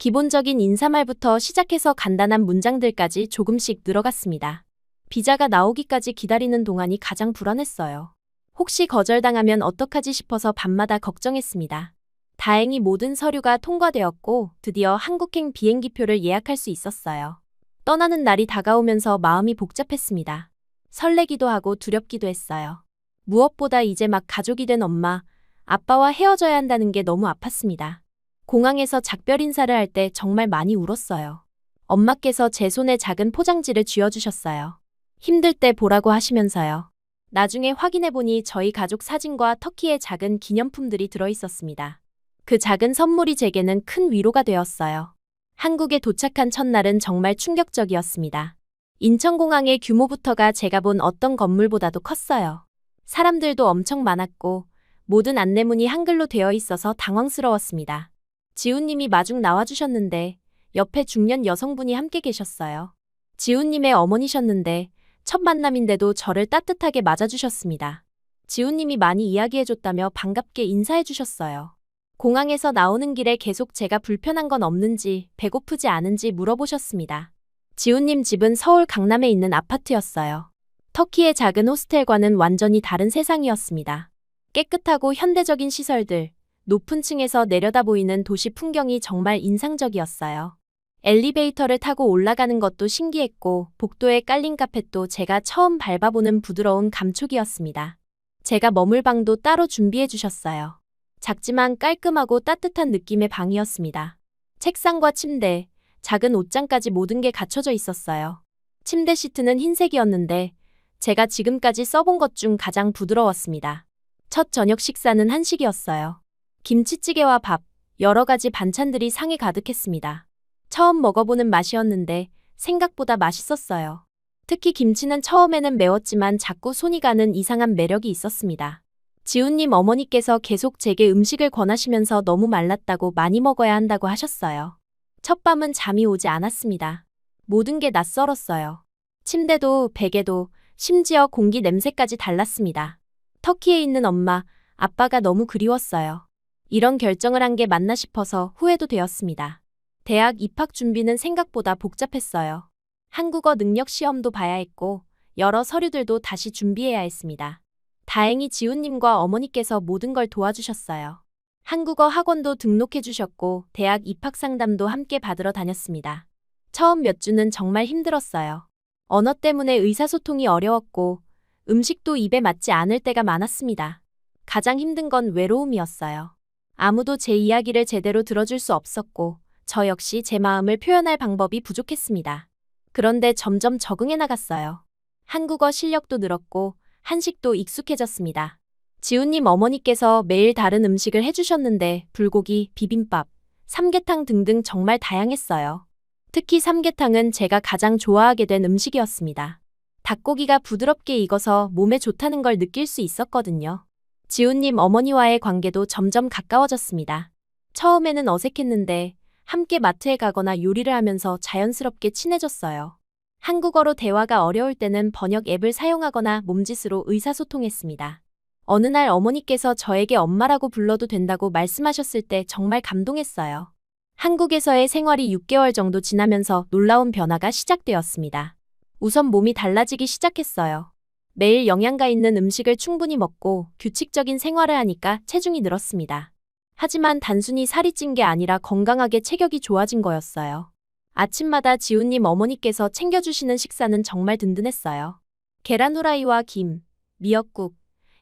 기본적인 인사말부터 시작해서 간단한 문장들까지 조금씩 늘어갔습니다. 비자가 나오기까지 기다리는 동안이 가장 불안했어요. 혹시 거절당하면 어떡하지 싶어서 밤마다 걱정했습니다. 다행히 모든 서류가 통과되었고 드디어 한국행 비행기표를 예약할 수 있었어요. 떠나는 날이 다가오면서 마음이 복잡했습니다. 설레기도 하고 두렵기도 했어요. 무엇보다 이제 막 가족이 된 엄마, 아빠와 헤어져야 한다는 게 너무 아팠습니다. 공항에서 작별 인사를 할 때 정말 많이 울었어요. 엄마께서 제 손에 작은 포장지를 쥐어주셨어요. 힘들 때 보라고 하시면서요. 나중에 확인해보니 저희 가족 사진과 터키의 작은 기념품들이 들어있었습니다. 그 작은 선물이 제게는 큰 위로가 되었어요. 한국에 도착한 첫날은 정말 충격적이었습니다. 인천공항의 규모부터가 제가 본 어떤 건물보다도 컸어요. 사람들도 엄청 많았고 모든 안내문이 한글로 되어 있어서 당황스러웠습니다. 지훈님이 마중 나와주셨는데 옆에 중년 여성분이 함께 계셨어요. 지훈님의 어머니셨는데 첫 만남인데도 저를 따뜻하게 맞아주셨습니다. 지훈님이 많이 이야기해줬다며 반갑게 인사해주셨어요. 공항에서 나오는 길에 계속 제가 불편한 건 없는지 배고프지 않은지 물어보셨습니다. 지훈님 집은 서울 강남에 있는 아파트였어요. 터키의 작은 호스텔과는 완전히 다른 세상이었습니다. 깨끗하고 현대적인 시설들, 높은 층에서 내려다 보이는 도시 풍경이 정말 인상적이었어요. 엘리베이터를 타고 올라가는 것도 신기했고 복도에 깔린 카펫도 제가 처음 밟아보는 부드러운 감촉이었습니다. 제가 머물 방도 따로 준비해 주셨어요. 작지만 깔끔하고 따뜻한 느낌의 방이었습니다. 책상과 침대, 작은 옷장까지 모든 게 갖춰져 있었어요. 침대 시트는 흰색이었는데 제가 지금까지 써본 것 중 가장 부드러웠습니다. 첫 저녁 식사는 한식이었어요. 김치찌개와 밥, 여러 가지 반찬들이 상에 가득했습니다. 처음 먹어보는 맛이었는데 생각보다 맛있었어요. 특히 김치는 처음에는 매웠지만 자꾸 손이 가는 이상한 매력이 있었습니다. 지훈님 어머니께서 계속 제게 음식을 권하시면서 너무 말랐다고 많이 먹어야 한다고 하셨어요. 첫 밤은 잠이 오지 않았습니다. 모든 게 낯설었어요. 침대도 베개도 심지어 공기 냄새까지 달랐습니다. 터키에 있는 엄마, 아빠가 너무 그리웠어요. 이런 결정을 한 게 맞나 싶어서 후회도 되었습니다. 대학 입학 준비는 생각보다 복잡했어요. 한국어 능력 시험도 봐야 했고 여러 서류들도 다시 준비해야 했습니다. 다행히 지훈님과 어머니께서 모든 걸 도와주셨어요. 한국어 학원도 등록해 주셨고 대학 입학 상담도 함께 받으러 다녔습니다. 처음 몇 주는 정말 힘들었어요. 언어 때문에 의사소통이 어려웠고 음식도 입에 맞지 않을 때가 많았습니다. 가장 힘든 건 외로움이었어요. 아무도 제 이야기를 제대로 들어줄 수 없었고 저 역시 제 마음을 표현할 방법이 부족했습니다. 그런데 점점 적응해 나갔어요. 한국어 실력도 늘었고 한식도 익숙해졌습니다. 지훈님 어머니께서 매일 다른 음식을 해주셨는데 불고기, 비빔밥, 삼계탕 등등 정말 다양했어요. 특히 삼계탕은 제가 가장 좋아하게 된 음식이었습니다. 닭고기가 부드럽게 익어서 몸에 좋다는 걸 느낄 수 있었거든요. 지훈님 어머니와의 관계도 점점 가까워졌습니다. 처음에는 어색했는데 함께 마트에 가거나 요리를 하면서 자연스럽게 친해졌어요. 한국어로 대화가 어려울 때는 번역 앱을 사용하거나 몸짓으로 의사소통했습니다. 어느 날 어머니께서 저에게 엄마라고 불러도 된다고 말씀하셨을 때 정말 감동했어요. 한국에서의 생활이 6개월 정도 지나면서 놀라운 변화가 시작되었습니다. 우선 몸이 달라지기 시작했어요. 매일 영양가 있는 음식을 충분히 먹고 규칙적인 생활을 하니까 체중이 늘었습니다. 하지만 단순히 살이 찐 게 아니라 건강하게 체격이 좋아진 거였어요. 아침마다 지훈님 어머니께서 챙겨주시는 식사는 정말 든든했어요. 계란 후라이와 김, 미역국,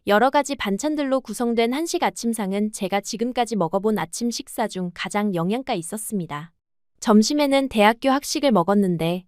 여러 가지 반찬들로 구성된 한식 아침상은 제가 지금까지 먹어본 아침 식사 중 가장 영양가 있었습니다. 점심에는 대학교 학식을 먹었는데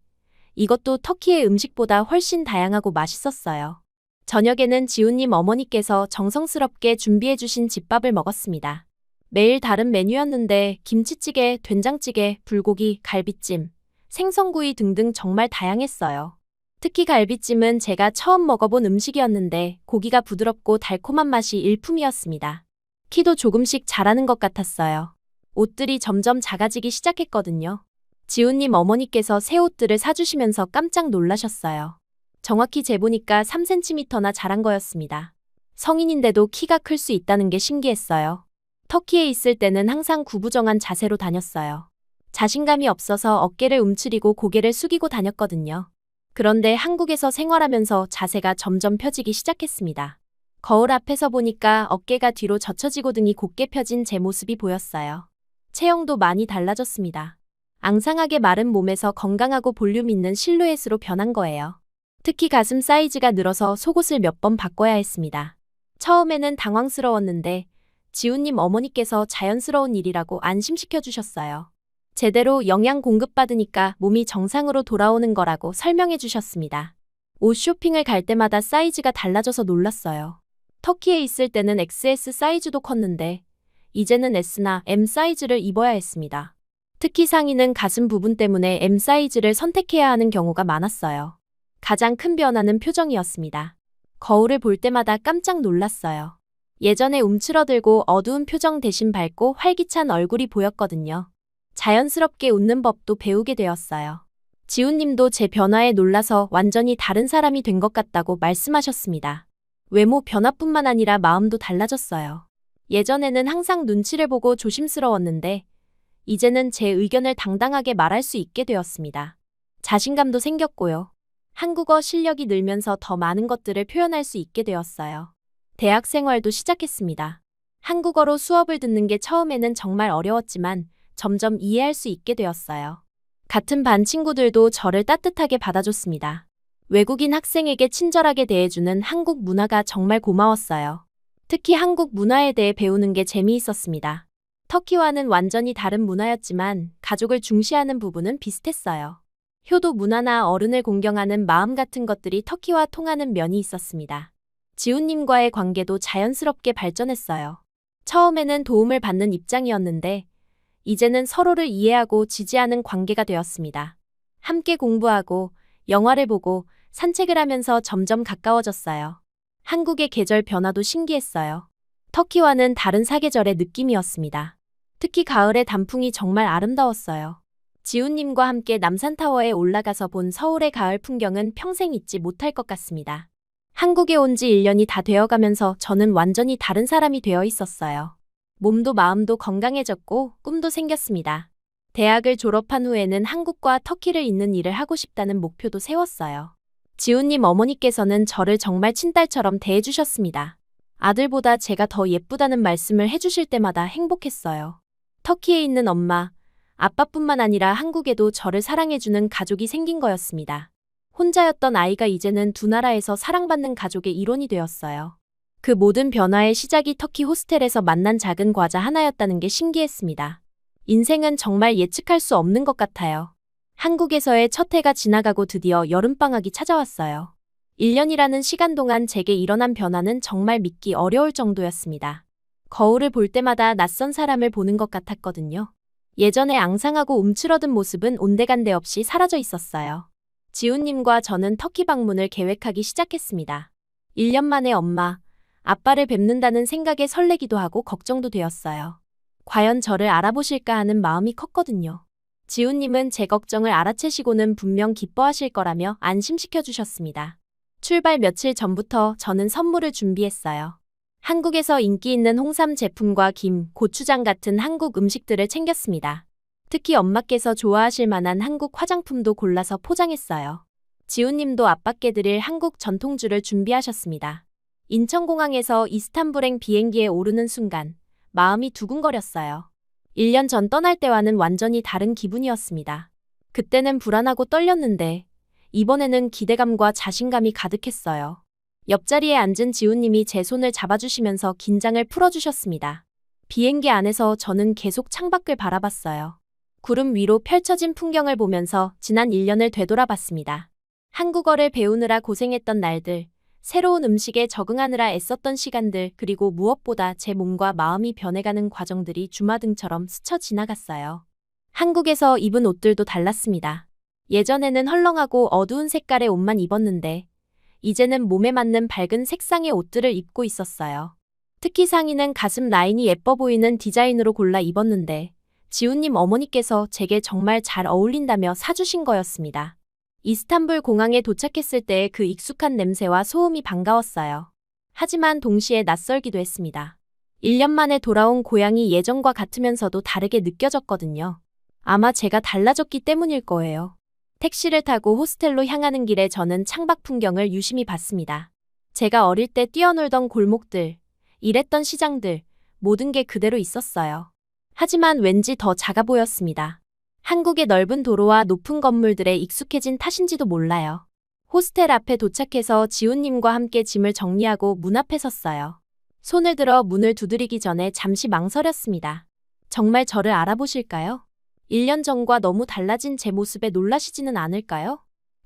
이것도 터키의 음식보다 훨씬 다양하고 맛있었어요. 저녁에는 지훈님 어머니께서 정성스럽게 준비해주신 집밥을 먹었습니다. 매일 다른 메뉴였는데 김치찌개, 된장찌개, 불고기, 갈비찜, 생선구이 등등 정말 다양했어요. 특히 갈비찜은 제가 처음 먹어본 음식이었는데 고기가 부드럽고 달콤한 맛이 일품이었습니다. 키도 조금씩 자라는 것 같았어요. 옷들이 점점 작아지기 시작했거든요. 지훈님 어머니께서 새 옷들을 사주시면서 깜짝 놀라셨어요. 정확히 재보니까 3cm나 자란 거였습니다. 성인인데도 키가 클 수 있다는 게 신기했어요. 터키에 있을 때는 항상 구부정한 자세로 다녔어요. 자신감이 없어서 어깨를 움츠리고 고개를 숙이고 다녔거든요. 그런데 한국에서 생활하면서 자세가 점점 펴지기 시작했습니다. 거울 앞에서 보니까 어깨가 뒤로 젖혀지고 등이 곧게 펴진 제 모습이 보였어요. 체형도 많이 달라졌습니다. 앙상하게 마른 몸에서 건강하고 볼륨 있는 실루엣으로 변한 거예요. 특히 가슴 사이즈가 늘어서 속옷을 몇 번 바꿔야 했습니다. 처음에는 당황스러웠는데 지훈님 어머니께서 자연스러운 일이라고 안심시켜 주셨어요. 제대로 영양 공급받으니까 몸이 정상으로 돌아오는 거라고 설명해 주셨습니다. 옷 쇼핑을 갈 때마다 사이즈가 달라져서 놀랐어요. 터키에 있을 때는 XS 사이즈도 컸는데 이제는 S나 M 사이즈를 입어야 했습니다. 특히 상의는 가슴 부분 때문에 M 사이즈를 선택해야 하는 경우가 많았어요. 가장 큰 변화는 표정이었습니다. 거울을 볼 때마다 깜짝 놀랐어요. 예전에 움츠러들고 어두운 표정 대신 밝고 활기찬 얼굴이 보였거든요. 자연스럽게 웃는 법도 배우게 되었어요. 지훈님도 제 변화에 놀라서 완전히 다른 사람이 된 것 같다고 말씀하셨습니다. 외모 변화뿐만 아니라 마음도 달라졌어요. 예전에는 항상 눈치를 보고 조심스러웠는데 이제는 제 의견을 당당하게 말할 수 있게 되었습니다. 자신감도 생겼고요. 한국어 실력이 늘면서 더 많은 것들을 표현할 수 있게 되었어요. 대학 생활도 시작했습니다. 한국어로 수업을 듣는 게 처음에는 정말 어려웠지만 점점 이해할 수 있게 되었어요. 같은 반 친구들도 저를 따뜻하게 받아줬습니다. 외국인 학생에게 친절하게 대해주는 한국 문화가 정말 고마웠어요. 특히 한국 문화에 대해 배우는 게 재미있었습니다. 터키와는 완전히 다른 문화였지만 가족을 중시하는 부분은 비슷했어요. 효도 문화나 어른을 공경하는 마음 같은 것들이 터키와 통하는 면이 있었습니다. 지훈님과의 관계도 자연스럽게 발전했어요. 처음에는 도움을 받는 입장이었는데 이제는 서로를 이해하고 지지하는 관계가 되었습니다. 함께 공부하고 영화를 보고 산책을 하면서 점점 가까워졌어요. 한국의 계절 변화도 신기했어요. 터키와는 다른 사계절의 느낌이었습니다. 특히 가을의 단풍이 정말 아름다웠어요. 지훈님과 함께 남산타워에 올라가서 본 서울의 가을 풍경은 평생 잊지 못할 것 같습니다. 한국에 온 지 1년이 다 되어가면서 저는 완전히 다른 사람이 되어 있었어요. 몸도 마음도 건강해졌고 꿈도 생겼습니다. 대학을 졸업한 후에는 한국과 터키를 잇는 일을 하고 싶다는 목표도 세웠어요. 지훈님 어머니께서는 저를 정말 친딸처럼 대해주셨습니다. 아들보다 제가 더 예쁘다는 말씀을 해주실 때마다 행복했어요. 터키에 있는 엄마, 아빠뿐만 아니라 한국에도 저를 사랑해주는 가족이 생긴 거였습니다. 혼자였던 아이가 이제는 두 나라에서 사랑받는 가족의 일원이 되었어요. 그 모든 변화의 시작이 터키 호스텔에서 만난 작은 과자 하나였다는 게 신기했습니다. 인생은 정말 예측할 수 없는 것 같아요. 한국에서의 첫 해가 지나가고 드디어 여름방학이 찾아왔어요. 1년이라는 시간 동안 제게 일어난 변화는 정말 믿기 어려울 정도였습니다. 거울을 볼 때마다 낯선 사람을 보는 것 같았거든요. 예전에 앙상하고 움츠러든 모습은 온데간데 없이 사라져 있었어요. 지훈님과 저는 터키 방문을 계획하기 시작했습니다. 1년 만에 엄마, 아빠를 뵙는다는 생각에 설레기도 하고 걱정도 되었어요. 과연 저를 알아보실까 하는 마음이 컸거든요. 지훈님은 제 걱정을 알아채시고는 분명 기뻐하실 거라며 안심시켜 주셨습니다. 출발 며칠 전부터 저는 선물을 준비했어요. 한국에서 인기 있는 홍삼 제품과 김, 고추장 같은 한국 음식들을 챙겼습니다. 특히 엄마께서 좋아하실 만한 한국 화장품도 골라서 포장했어요. 지훈님도 아빠께 드릴 한국 전통주를 준비하셨습니다. 인천공항에서 이스탄불행 비행기에 오르는 순간 마음이 두근거렸어요. 1년 전 떠날 때와는 완전히 다른 기분이었습니다. 그때는 불안하고 떨렸는데 이번에는 기대감과 자신감이 가득했어요. 옆자리에 앉은 지훈님이 제 손을 잡아주시면서 긴장을 풀어주셨습니다. 비행기 안에서 저는 계속 창밖을 바라봤어요. 구름 위로 펼쳐진 풍경을 보면서 지난 1년을 되돌아봤습니다. 한국어를 배우느라 고생했던 날들, 새로운 음식에 적응하느라 애썼던 시간들, 그리고 무엇보다 제 몸과 마음이 변해가는 과정들이 주마등처럼 스쳐 지나갔어요. 한국에서 입은 옷들도 달랐습니다. 예전에는 헐렁하고 어두운 색깔의 옷만 입었는데 이제는 몸에 맞는 밝은 색상의 옷들을 입고 있었어요. 특히 상의는 가슴 라인이 예뻐 보이는 디자인으로 골라 입었는데 지훈님 어머니께서 제게 정말 잘 어울린다며 사주신 거였습니다. 이스탄불 공항에 도착했을 때의 그 익숙한 냄새와 소음이 반가웠어요. 하지만 동시에 낯설기도 했습니다. 1년 만에 돌아온 고향이 예전과 같으면서도 다르게 느껴졌거든요. 아마 제가 달라졌기 때문일 거예요. 택시를 타고 호스텔로 향하는 길에 저는 창밖 풍경을 유심히 봤습니다. 제가 어릴 때 뛰어놀던 골목들, 일했던 시장들, 모든 게 그대로 있었어요. 하지만 왠지 더 작아 보였습니다. 한국의 넓은 도로와 높은 건물들에 익숙해진 탓인지도 몰라요. 호스텔 앞에 도착해서 지훈님과 함께 짐을 정리하고 문 앞에 섰어요. 손을 들어 문을 두드리기 전에 잠시 망설였습니다. 정말 저를 알아보실까요? 1년 전과 너무 달라진 제 모습에 놀라시지는 않을까요?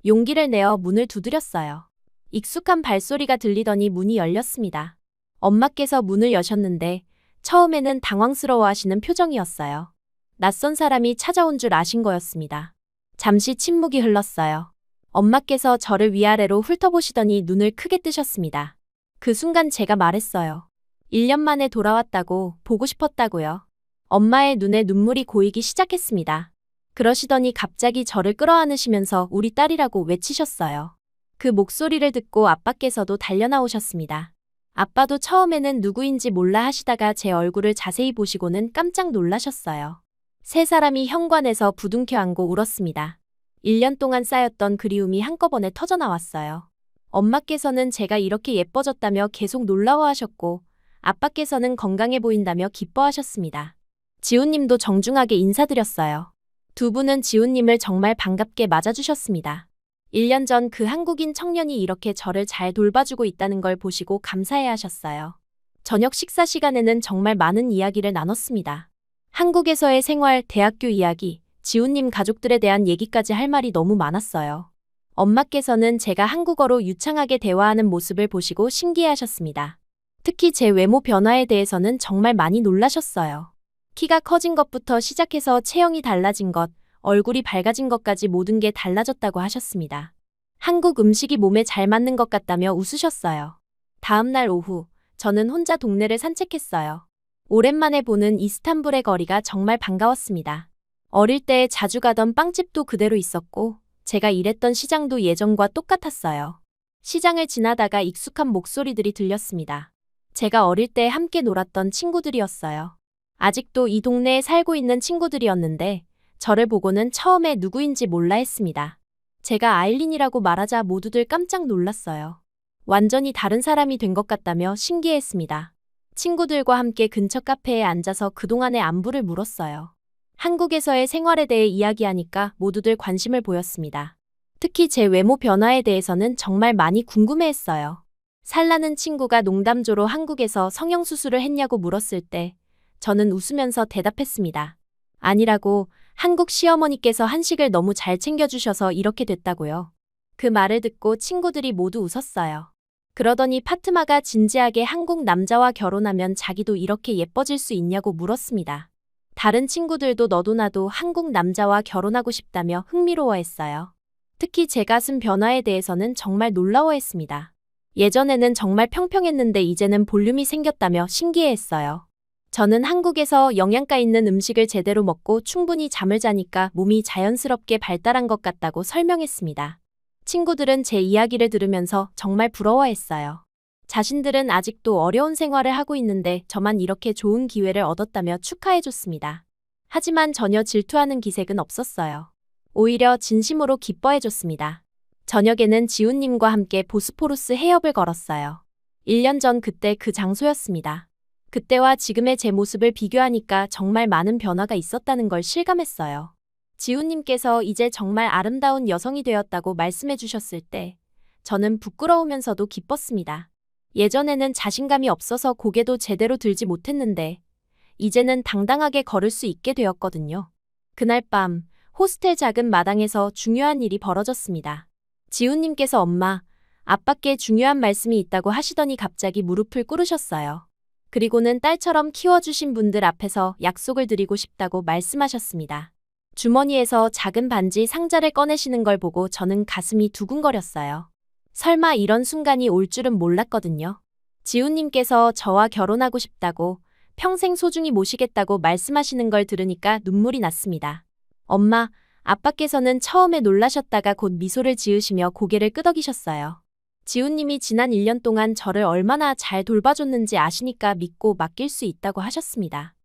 용기를 내어 문을 두드렸어요. 익숙한 발소리가 들리더니 문이 열렸습니다. 엄마께서 문을 여셨는데 처음에는 당황스러워하시는 표정이었어요. 낯선 사람이 찾아온 줄 아신 거였습니다. 잠시 침묵이 흘렀어요. 엄마께서 저를 위아래로 훑어보시더니 눈을 크게 뜨셨습니다. 그 순간 제가 말했어요. 1년 만에 돌아왔다고, 보고 싶었다고요. 엄마의 눈에 눈물이 고이기 시작했습니다. 그러시더니 갑자기 저를 끌어안으시면서 우리 딸이라고 외치셨어요. 그 목소리를 듣고 아빠께서도 달려나오셨습니다. 아빠도 처음에는 누구인지 몰라 하시다가 제 얼굴을 자세히 보시고는 깜짝 놀라셨어요. 세 사람이 현관에서 부둥켜 안고 울었습니다. 1년 동안 쌓였던 그리움이 한꺼번에 터져나왔어요. 엄마께서는 제가 이렇게 예뻐졌다며 계속 놀라워하셨고 아빠께서는 건강해 보인다며 기뻐하셨습니다. 지훈님도 정중하게 인사드렸어요. 두 분은 지훈님을 정말 반갑게 맞아주셨습니다. 1년 전 그 한국인 청년이 이렇게 저를 잘 돌봐주고 있다는 걸 보시고 감사해 하셨어요. 저녁 식사 시간에는 정말 많은 이야기를 나눴습니다. 한국에서의 생활, 대학교 이야기, 지훈님 가족들에 대한 얘기까지 할 말이 너무 많았어요. 엄마께서는 제가 한국어로 유창하게 대화하는 모습을 보시고 신기해하셨습니다. 특히 제 외모 변화에 대해서는 정말 많이 놀라셨어요. 키가 커진 것부터 시작해서 체형이 달라진 것, 얼굴이 밝아진 것까지 모든 게 달라졌다고 하셨습니다. 한국 음식이 몸에 잘 맞는 것 같다며 웃으셨어요. 다음 날 오후, 저는 혼자 동네를 산책했어요. 오랜만에 보는 이스탄불의 거리가 정말 반가웠습니다. 어릴 때 자주 가던 빵집도 그대로 있었고, 제가 일했던 시장도 예전과 똑같았어요. 시장을 지나다가 익숙한 목소리들이 들렸습니다. 제가 어릴 때 함께 놀았던 친구들이었어요. 아직도 이 동네에 살고 있는 친구들이었는데 저를 보고는 처음에 누구인지 몰라 했습니다. 제가 아일린이라고 말하자 모두들 깜짝 놀랐어요. 완전히 다른 사람이 된 것 같다며 신기해했습니다. 친구들과 함께 근처 카페에 앉아서 그동안의 안부를 물었어요. 한국에서의 생활에 대해 이야기하니까 모두들 관심을 보였습니다. 특히 제 외모 변화에 대해서는 정말 많이 궁금해했어요. 살라는 친구가 농담조로 한국에서 성형수술을 했냐고 물었을 때 저는 웃으면서 대답했습니다. 아니라고, 한국 시어머니께서 한식을 너무 잘 챙겨주셔서 이렇게 됐다고요. 그 말을 듣고 친구들이 모두 웃었어요. 그러더니 파트마가 진지하게 한국 남자와 결혼하면 자기도 이렇게 예뻐질 수 있냐고 물었습니다. 다른 친구들도 너도 나도 한국 남자와 결혼하고 싶다며 흥미로워했어요. 특히 제 가슴 변화에 대해서는 정말 놀라워했습니다. 예전에는 정말 평평했는데 이제는 볼륨이 생겼다며 신기해했어요. 저는 한국에서 영양가 있는 음식을 제대로 먹고 충분히 잠을 자니까 몸이 자연스럽게 발달한 것 같다고 설명했습니다. 친구들은 제 이야기를 들으면서 정말 부러워했어요. 자신들은 아직도 어려운 생활을 하고 있는데 저만 이렇게 좋은 기회를 얻었다며 축하해줬습니다. 하지만 전혀 질투하는 기색은 없었어요. 오히려 진심으로 기뻐해줬습니다. 저녁에는 지훈님과 함께 보스포루스 해협을 걸었어요. 1년 전 그때 그 장소였습니다. 그때와 지금의 제 모습을 비교하니까 정말 많은 변화가 있었다는 걸 실감했어요. 지훈님께서 이제 정말 아름다운 여성이 되었다고 말씀해 주셨을 때 저는 부끄러우면서도 기뻤습니다. 예전에는 자신감이 없어서 고개도 제대로 들지 못했는데 이제는 당당하게 걸을 수 있게 되었거든요. 그날 밤 호스텔 작은 마당에서 중요한 일이 벌어졌습니다. 지훈님께서 엄마, 아빠께 중요한 말씀이 있다고 하시더니 갑자기 무릎을 꿇으셨어요. 그리고는 딸처럼 키워주신 분들 앞에서 약속을 드리고 싶다고 말씀하셨습니다. 주머니에서 작은 반지 상자를 꺼내시는 걸 보고 저는 가슴이 두근거렸어요. 설마 이런 순간이 올 줄은 몰랐거든요. 지훈님께서 저와 결혼하고 싶다고, 평생 소중히 모시겠다고 말씀하시는 걸 들으니까 눈물이 났습니다. 엄마, 아빠께서는 처음에 놀라셨다가 곧 미소를 지으시며 고개를 끄덕이셨어요. 지훈님이 지난 1년 동안 저를 얼마나 잘 돌봐줬는지 아시니까 믿고 맡길 수 있다고 하셨습니다.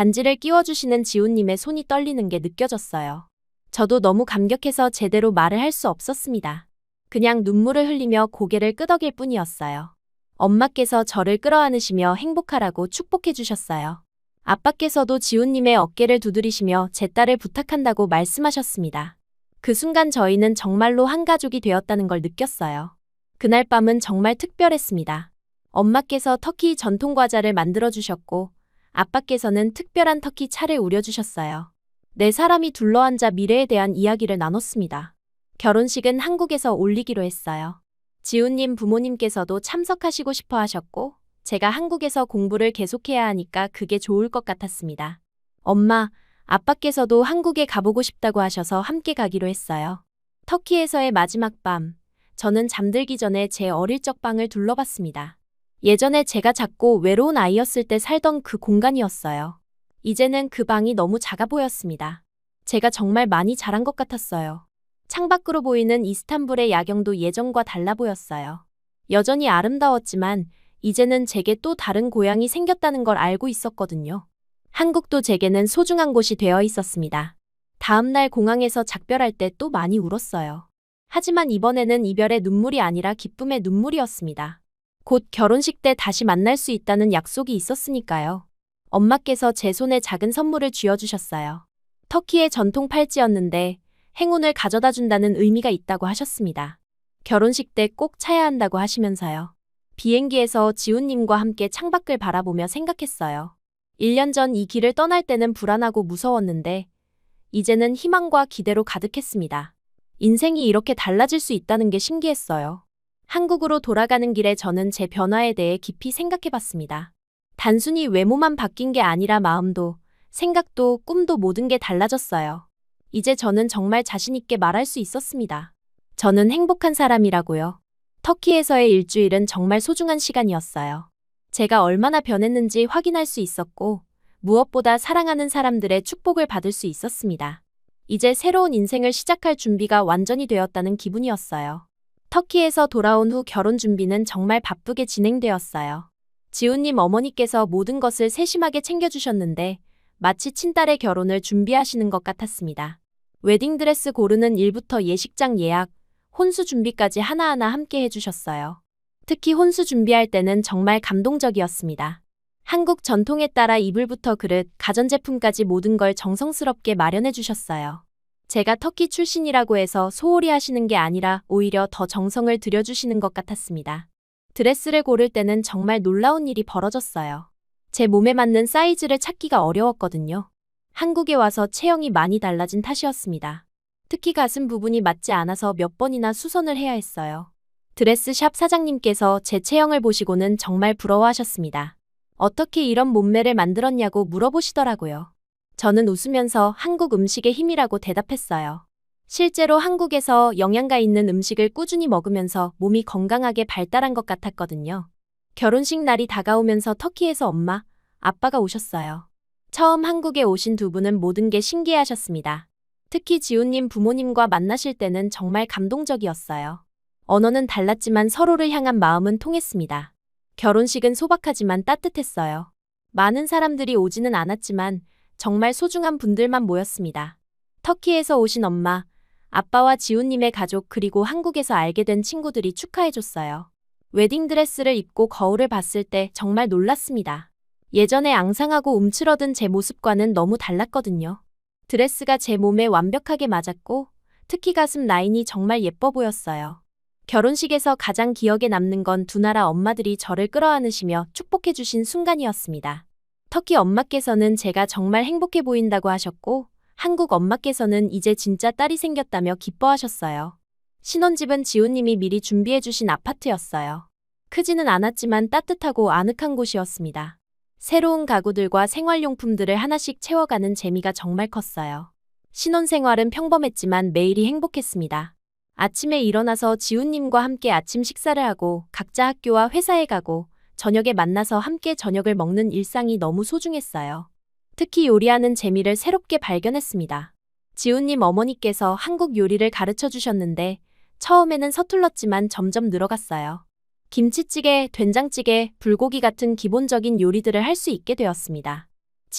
반지를 끼워주시는 지훈님의 손이 떨리는 게 느껴졌어요. 저도 너무 감격해서 제대로 말을 할 수 없었습니다. 그냥 눈물을 흘리며 고개를 끄덕일 뿐이었어요. 엄마께서 저를 끌어안으시며 행복하라고 축복해 주셨어요. 아빠께서도 지훈님의 어깨를 두드리시며 제 딸을 부탁한다고 말씀하셨습니다. 그 순간 저희는 정말로 한 가족이 되었다는 걸 느꼈어요. 그날 밤은 정말 특별했습니다. 엄마께서 터키 전통 과자를 만들어 주셨고 아빠께서는 특별한 터키 차를 우려주셨어요. 네 사람이 둘러앉아 미래에 대한 이야기를 나눴습니다. 결혼식은 한국에서 올리기로 했어요. 지훈님 부모님께서도 참석하시고 싶어 하셨고 제가 한국에서 공부를 계속해야 하니까 그게 좋을 것 같았습니다. 엄마, 아빠께서도 한국에 가보고 싶다고 하셔서 함께 가기로 했어요. 터키에서의 마지막 밤, 저는 잠들기 전에 제 어릴 적 방을 둘러봤습니다. 예전에 제가 작고 외로운 아이였을 때 살던 그 공간이었어요. 이제는 그 방이 너무 작아 보였습니다. 제가 정말 많이 자란 것 같았어요. 창밖으로 보이는 이스탄불의 야경도 예전과 달라 보였어요. 여전히 아름다웠지만 이제는 제게 또 다른 고향이 생겼다는 걸 알고 있었거든요. 한국도 제게는 소중한 곳이 되어 있었습니다. 다음 날 공항에서 작별할 때 또 많이 울었어요. 하지만 이번에는 이별의 눈물이 아니라 기쁨의 눈물이었습니다. 곧 결혼식 때 다시 만날 수 있다는 약속이 있었으니까요. 엄마께서 제 손에 작은 선물을 쥐어주셨어요. 터키의 전통 팔찌였는데 행운을 가져다 준다는 의미가 있다고 하셨습니다. 결혼식 때 꼭 차야 한다고 하시면서요. 비행기에서 지훈님과 함께 창밖을 바라보며 생각했어요. 1년 전 이 길을 떠날 때는 불안하고 무서웠는데 이제는 희망과 기대로 가득했습니다. 인생이 이렇게 달라질 수 있다는 게 신기했어요. 한국으로 돌아가는 길에 저는 제 변화에 대해 깊이 생각해봤습니다. 단순히 외모만 바뀐 게 아니라 마음도, 생각도, 꿈도 모든 게 달라졌어요. 이제 저는 정말 자신 있게 말할 수 있었습니다. 저는 행복한 사람이라고요. 터키에서의 일주일은 정말 소중한 시간이었어요. 제가 얼마나 변했는지 확인할 수 있었고, 무엇보다 사랑하는 사람들의 축복을 받을 수 있었습니다. 이제 새로운 인생을 시작할 준비가 완전히 되었다는 기분이었어요. 터키에서 돌아온 후 결혼 준비는 정말 바쁘게 진행되었어요. 지훈님 어머니께서 모든 것을 세심하게 챙겨주셨는데 마치 친딸의 결혼을 준비하시는 것 같았습니다. 웨딩드레스 고르는 일부터 예식장 예약, 혼수 준비까지 하나하나 함께 해주셨어요. 특히 혼수 준비할 때는 정말 감동적이었습니다. 한국 전통에 따라 이불부터 그릇, 가전제품까지 모든 걸 정성스럽게 마련해 주셨어요. 제가 터키 출신이라고 해서 소홀히 하시는 게 아니라 오히려 더 정성을 들여주시는 것 같았습니다. 드레스를 고를 때는 정말 놀라운 일이 벌어졌어요. 제 몸에 맞는 사이즈를 찾기가 어려웠거든요. 한국에 와서 체형이 많이 달라진 탓이었습니다. 특히 가슴 부분이 맞지 않아서 몇 번이나 수선을 해야 했어요. 드레스샵 사장님께서 제 체형을 보시고는 정말 부러워하셨습니다. 어떻게 이런 몸매를 만들었냐고 물어보시더라고요. 저는 웃으면서 한국 음식의 힘이라고 대답했어요. 실제로 한국에서 영양가 있는 음식을 꾸준히 먹으면서 몸이 건강하게 발달한 것 같았거든요. 결혼식 날이 다가오면서 터키에서 엄마, 아빠가 오셨어요. 처음 한국에 오신 두 분은 모든 게 신기해하셨습니다. 특히 지훈님 부모님과 만나실 때는 정말 감동적이었어요. 언어는 달랐지만 서로를 향한 마음은 통했습니다. 결혼식은 소박하지만 따뜻했어요. 많은 사람들이 오지는 않았지만 정말 소중한 분들만 모였습니다. 터키에서 오신 엄마, 아빠와 지훈님의 가족 그리고 한국에서 알게 된 친구들이 축하해줬어요. 웨딩드레스를 입고 거울을 봤을 때 정말 놀랐습니다. 예전에 앙상하고 움츠러든 제 모습과는 너무 달랐거든요. 드레스가 제 몸에 완벽하게 맞았고 특히 가슴 라인이 정말 예뻐 보였어요. 결혼식에서 가장 기억에 남는 건 두 나라 엄마들이 저를 끌어안으시며 축복해주신 순간이었습니다. 터키 엄마께서는 제가 정말 행복해 보인다고 하셨고 한국 엄마께서는 이제 진짜 딸이 생겼다며 기뻐하셨어요. 신혼집은 지훈님이 미리 준비해주신 아파트였어요. 크지는 않았지만 따뜻하고 아늑한 곳이었습니다. 새로운 가구들과 생활용품들을 하나씩 채워가는 재미가 정말 컸어요. 신혼생활은 평범했지만 매일이 행복했습니다. 아침에 일어나서 지훈님과 함께 아침 식사를 하고 각자 학교와 회사에 가고 저녁에 만나서 함께 저녁을 먹는 일상이 너무 소중했어요. 특히 요리하는 재미를 새롭게 발견했습니다. 지훈님 어머니께서 한국 요리를 가르쳐 주셨는데 처음에는 서툴렀지만 점점 늘어갔어요. 김치찌개, 된장찌개, 불고기 같은 기본적인 요리들을 할 수 있게 되었습니다.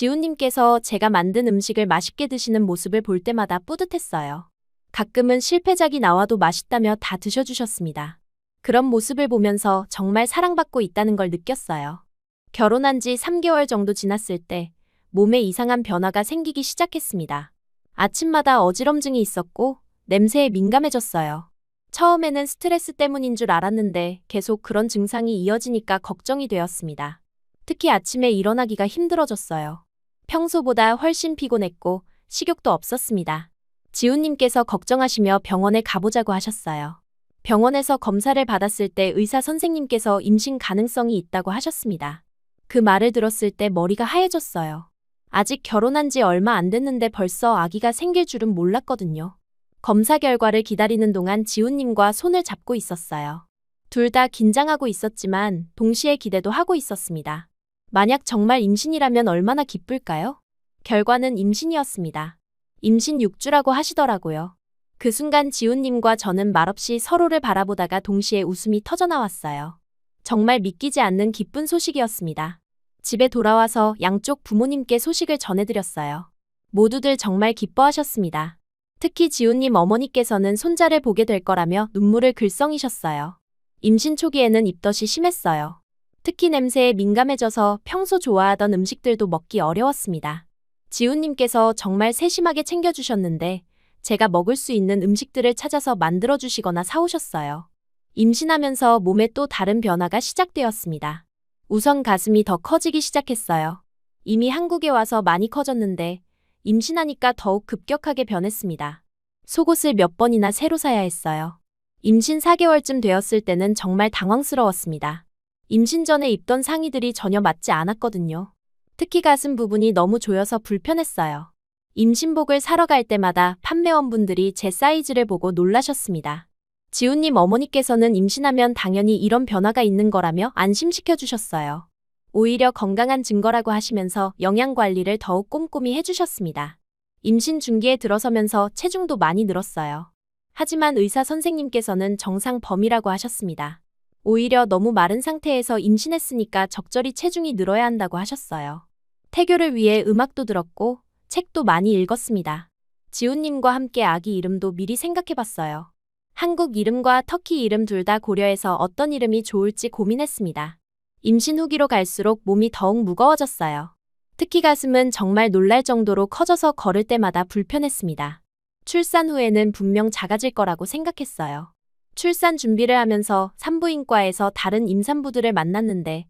지훈님께서 제가 만든 음식을 맛있게 드시는 모습을 볼 때마다 뿌듯했어요. 가끔은 실패작이 나와도 맛있다며 다 드셔주셨습니다. 그런 모습을 보면서 정말 사랑받고 있다는 걸 느꼈어요. 결혼한 지 3개월 정도 지났을 때 몸에 이상한 변화가 생기기 시작했습니다. 아침마다 어지럼증이 있었고 냄새에 민감해졌어요. 처음에는 스트레스 때문인 줄 알았는데 계속 그런 증상이 이어지니까 걱정이 되었습니다. 특히 아침에 일어나기가 힘들어졌어요. 평소보다 훨씬 피곤했고 식욕도 없었습니다. 지훈님께서 걱정하시며 병원에 가보자고 하셨어요. 병원에서 검사를 받았을 때 의사 선생님께서 임신 가능성이 있다고 하셨습니다. 그 말을 들었을 때 머리가 하얘졌어요. 아직 결혼한 지 얼마 안 됐는데 벌써 아기가 생길 줄은 몰랐거든요. 검사 결과를 기다리는 동안 지훈님과 손을 잡고 있었어요. 둘 다 긴장하고 있었지만 동시에 기대도 하고 있었습니다. 만약 정말 임신이라면 얼마나 기쁠까요? 결과는 임신이었습니다. 임신 6주라고 하시더라고요. 그 순간 지훈님과 저는 말없이 서로를 바라보다가 동시에 웃음이 터져나왔어요. 정말 믿기지 않는 기쁜 소식이었습니다. 집에 돌아와서 양쪽 부모님께 소식을 전해드렸어요. 모두들 정말 기뻐하셨습니다. 특히 지훈님 어머니께서는 손자를 보게 될 거라며 눈물을 글썽이셨어요. 임신 초기에는 입덧이 심했어요. 특히 냄새에 민감해져서 평소 좋아하던 음식들도 먹기 어려웠습니다. 지훈님께서 정말 세심하게 챙겨주셨는데 제가 먹을 수 있는 음식들을 찾아서 만들어주시거나 사오셨어요. 임신하면서 몸에 또 다른 변화가 시작되었습니다. 우선 가슴이 더 커지기 시작했어요. 이미 한국에 와서 많이 커졌는데 임신하니까 더욱 급격하게 변했습니다. 속옷을 몇 번이나 새로 사야 했어요. 임신 4개월쯤 되었을 때는 정말 당황스러웠습니다. 임신 전에 입던 상의들이 전혀 맞지 않았거든요. 특히 가슴 부분이 너무 조여서 불편했어요. 임신복을 사러 갈 때마다 판매원분들이 제 사이즈를 보고 놀라셨습니다. 지훈님 어머니께서는 임신하면 당연히 이런 변화가 있는 거라며 안심시켜 주셨어요. 오히려 건강한 증거라고 하시면서 영양관리를 더욱 꼼꼼히 해주셨습니다. 임신 중기에 들어서면서 체중도 많이 늘었어요. 하지만 의사 선생님께서는 정상 범위라고 하셨습니다. 오히려 너무 마른 상태에서 임신했으니까 적절히 체중이 늘어야 한다고 하셨어요. 태교를 위해 음악도 들었고 책도 많이 읽었습니다. 지훈님과 함께 아기 이름도 미리 생각해봤어요. 한국 이름과 터키 이름 둘 다 고려해서 어떤 이름이 좋을지 고민했습니다. 임신 후기로 갈수록 몸이 더욱 무거워졌어요. 특히 가슴은 정말 놀랄 정도로 커져서 걸을 때마다 불편했습니다. 출산 후에는 분명 작아질 거라고 생각했어요. 출산 준비를 하면서 산부인과에서 다른 임산부들을 만났는데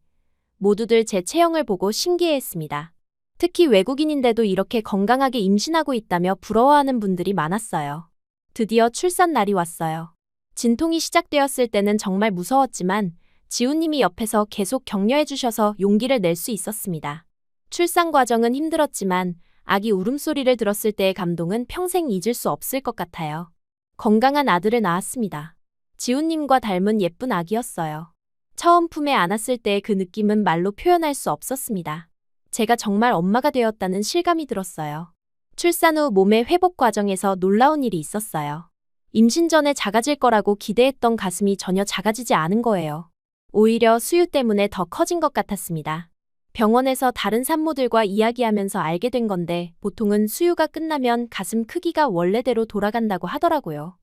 모두들 제 체형을 보고 신기해했습니다. 특히 외국인인데도 이렇게 건강하게 임신하고 있다며 부러워하는 분들이 많았어요. 드디어 출산 날이 왔어요. 진통이 시작되었을 때는 정말 무서웠지만 지훈님이 옆에서 계속 격려해 주셔서 용기를 낼 수 있었습니다. 출산 과정은 힘들었지만 아기 울음소리를 들었을 때의 감동은 평생 잊을 수 없을 것 같아요. 건강한 아들을 낳았습니다. 지훈님과 닮은 예쁜 아기였어요. 처음 품에 안았을 때의 그 느낌은 말로 표현할 수 없었습니다. 제가 정말 엄마가 되었다는 실감이 들었어요. 출산 후 몸의 회복 과정에서 놀라운 일이 있었어요. 임신 전에 작아질 거라고 기대했던 가슴이 전혀 작아지지 않은 거예요. 오히려 수유 때문에 더 커진 것 같았습니다. 병원에서 다른 산모들과 이야기하면서 알게 된 건데 보통은 수유가 끝나면 가슴 크기가 원래대로 돌아간다고 하더라고요.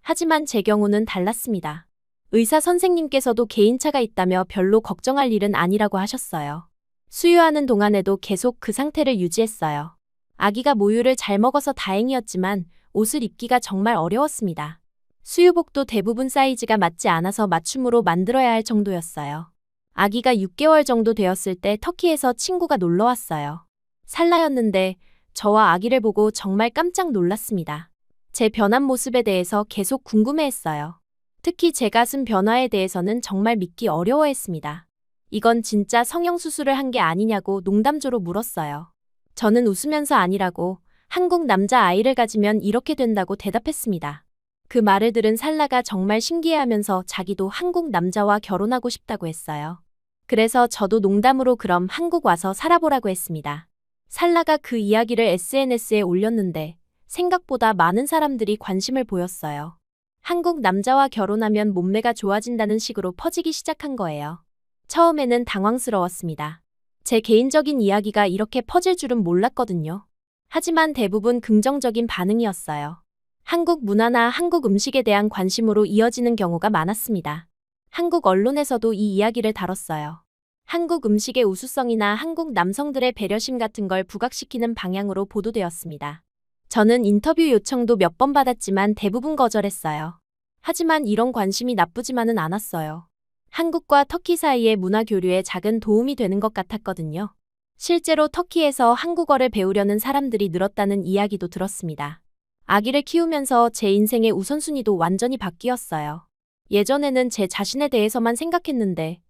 하지만 제 경우는 달랐습니다. 의사 선생님께서도 개인차가 있다며 별로 걱정할 일은 아니라고 하셨어요. 수유하는 동안에도 계속 그 상태를 유지했어요. 아기가 모유를 잘 먹어서 다행이었지만 옷을 입기가 정말 어려웠습니다. 수유복도 대부분 사이즈가 맞지 않아서 맞춤으로 만들어야 할 정도였어요. 아기가 6개월 정도 되었을 때 터키에서 친구가 놀러 왔어요. 살라였는데 저와 아기를 보고 정말 깜짝 놀랐습니다. 제 변한 모습에 대해서 계속 궁금해했어요. 특히 제 가슴 변화에 대해서는 정말 믿기 어려워했습니다. 이건 진짜 성형수술을 한 게 아니냐고 농담조로 물었어요. 저는 웃으면서 아니라고 한국 남자 아이를 가지면 이렇게 된다고 대답했습니다. 그 말을 들은 살라가 정말 신기해하면서 자기도 한국 남자와 결혼하고 싶다고 했어요. 그래서 저도 농담으로 그럼 한국 와서 살아보라고 했습니다. 살라가 그 이야기를 SNS에 올렸는데 생각보다 많은 사람들이 관심을 보였어요. 한국 남자와 결혼하면 몸매가 좋아진다는 식으로 퍼지기 시작한 거예요. 처음에는 당황스러웠습니다. 제 개인적인 이야기가 이렇게 퍼질 줄은 몰랐거든요. 하지만 대부분 긍정적인 반응이었어요. 한국 문화나 한국 음식에 대한 관심으로 이어지는 경우가 많았습니다. 한국 언론에서도 이 이야기를 다뤘어요. 한국 음식의 우수성이나 한국 남성들의 배려심 같은 걸 부각시키는 방향으로 보도되었습니다. 저는 인터뷰 요청도 몇 번 받았지만 대부분 거절했어요. 하지만 이런 관심이 나쁘지만은 않았어요. 한국과 터키 사이의 문화 교류에 작은 도움이 되는 것 같았거든요. 실제로 터키에서 한국어를 배우려는 사람들이 늘었다는 이야기도 들었습니다. 아기를 키우면서 제 인생의 우선순위도 완전히 바뀌었어요. 예전에는 제 자신에 대해서만 생각했는데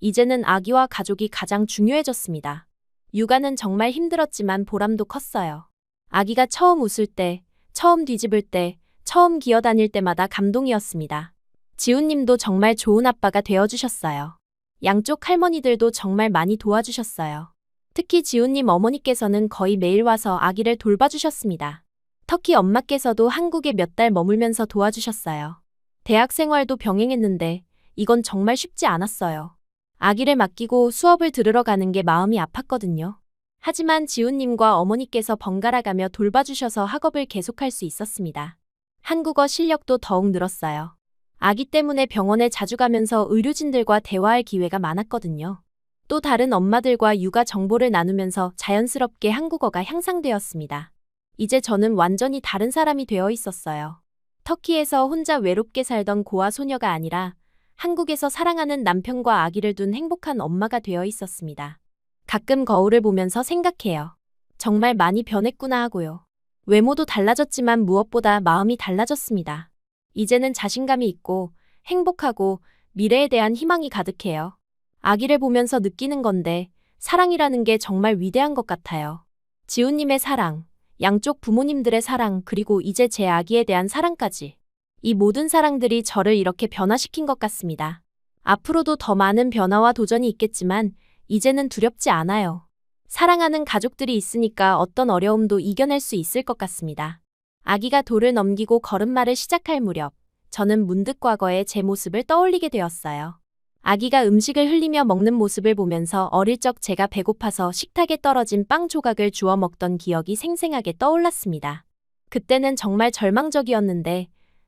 이제는 아기와 가족이 가장 중요해졌습니다. 육아는 정말 힘들었지만 보람도 컸어요. 아기가 처음 웃을 때, 처음 뒤집을 때, 처음 기어다닐 때마다 감동이었습니다. 지훈님도 정말 좋은 아빠가 되어주셨어요. 양쪽 할머니들도 정말 많이 도와주셨어요. 특히 지훈님 어머니께서는 거의 매일 와서 아기를 돌봐주셨습니다. 터키 엄마께서도 한국에 몇 달 머물면서 도와주셨어요. 대학 생활도 병행했는데 이건 정말 쉽지 않았어요. 아기를 맡기고 수업을 들으러 가는 게 마음이 아팠거든요. 하지만 지훈님과 어머니께서 번갈아가며 돌봐주셔서 학업을 계속할 수 있었습니다. 한국어 실력도 더욱 늘었어요. 아기 때문에 병원에 자주 가면서 의료진들과 대화할 기회가 많았거든요. 또 다른 엄마들과 육아 정보를 나누면서 자연스럽게 한국어가 향상되었습니다. 이제 저는 완전히 다른 사람이 되어 있었어요. 터키에서 혼자 외롭게 살던 고아 소녀가 아니라 한국에서 사랑하는 남편과 아기를 둔 행복한 엄마가 되어 있었습니다. 가끔 거울을 보면서 생각해요. 정말 많이 변했구나 하고요. 외모도 달라졌지만 무엇보다 마음이 달라졌습니다. 이제는 자신감이 있고 행복하고 미래에 대한 희망이 가득해요. 아기를 보면서 느끼는 건데 사랑이라는 게 정말 위대한 것 같아요. 지훈님의 사랑, 양쪽 부모님들의 사랑, 그리고 이제 제 아기에 대한 사랑까지. 이 모든 사랑들이 저를 이렇게 변화시킨 것 같습니다. 앞으로도 더 많은 변화와 도전이 있겠지만 이제는 두렵지 않아요. 사랑하는 가족들이 있으니까 어떤 어려움도 이겨낼 수 있을 것 같습니다. 아기가 돌을 넘기고 걸음마를 시작할 무렵, 저는 문득 과거의 제 모습을 떠올리게 되었어요. 아기가 음식을 흘리며 먹는 모습을 보면서 어릴 적 제가 배고파서 식탁에 떨어진 빵 조각을 주워 먹던 기억이 생생하게 떠올랐습니다. 그때는 정말 절망적이었는데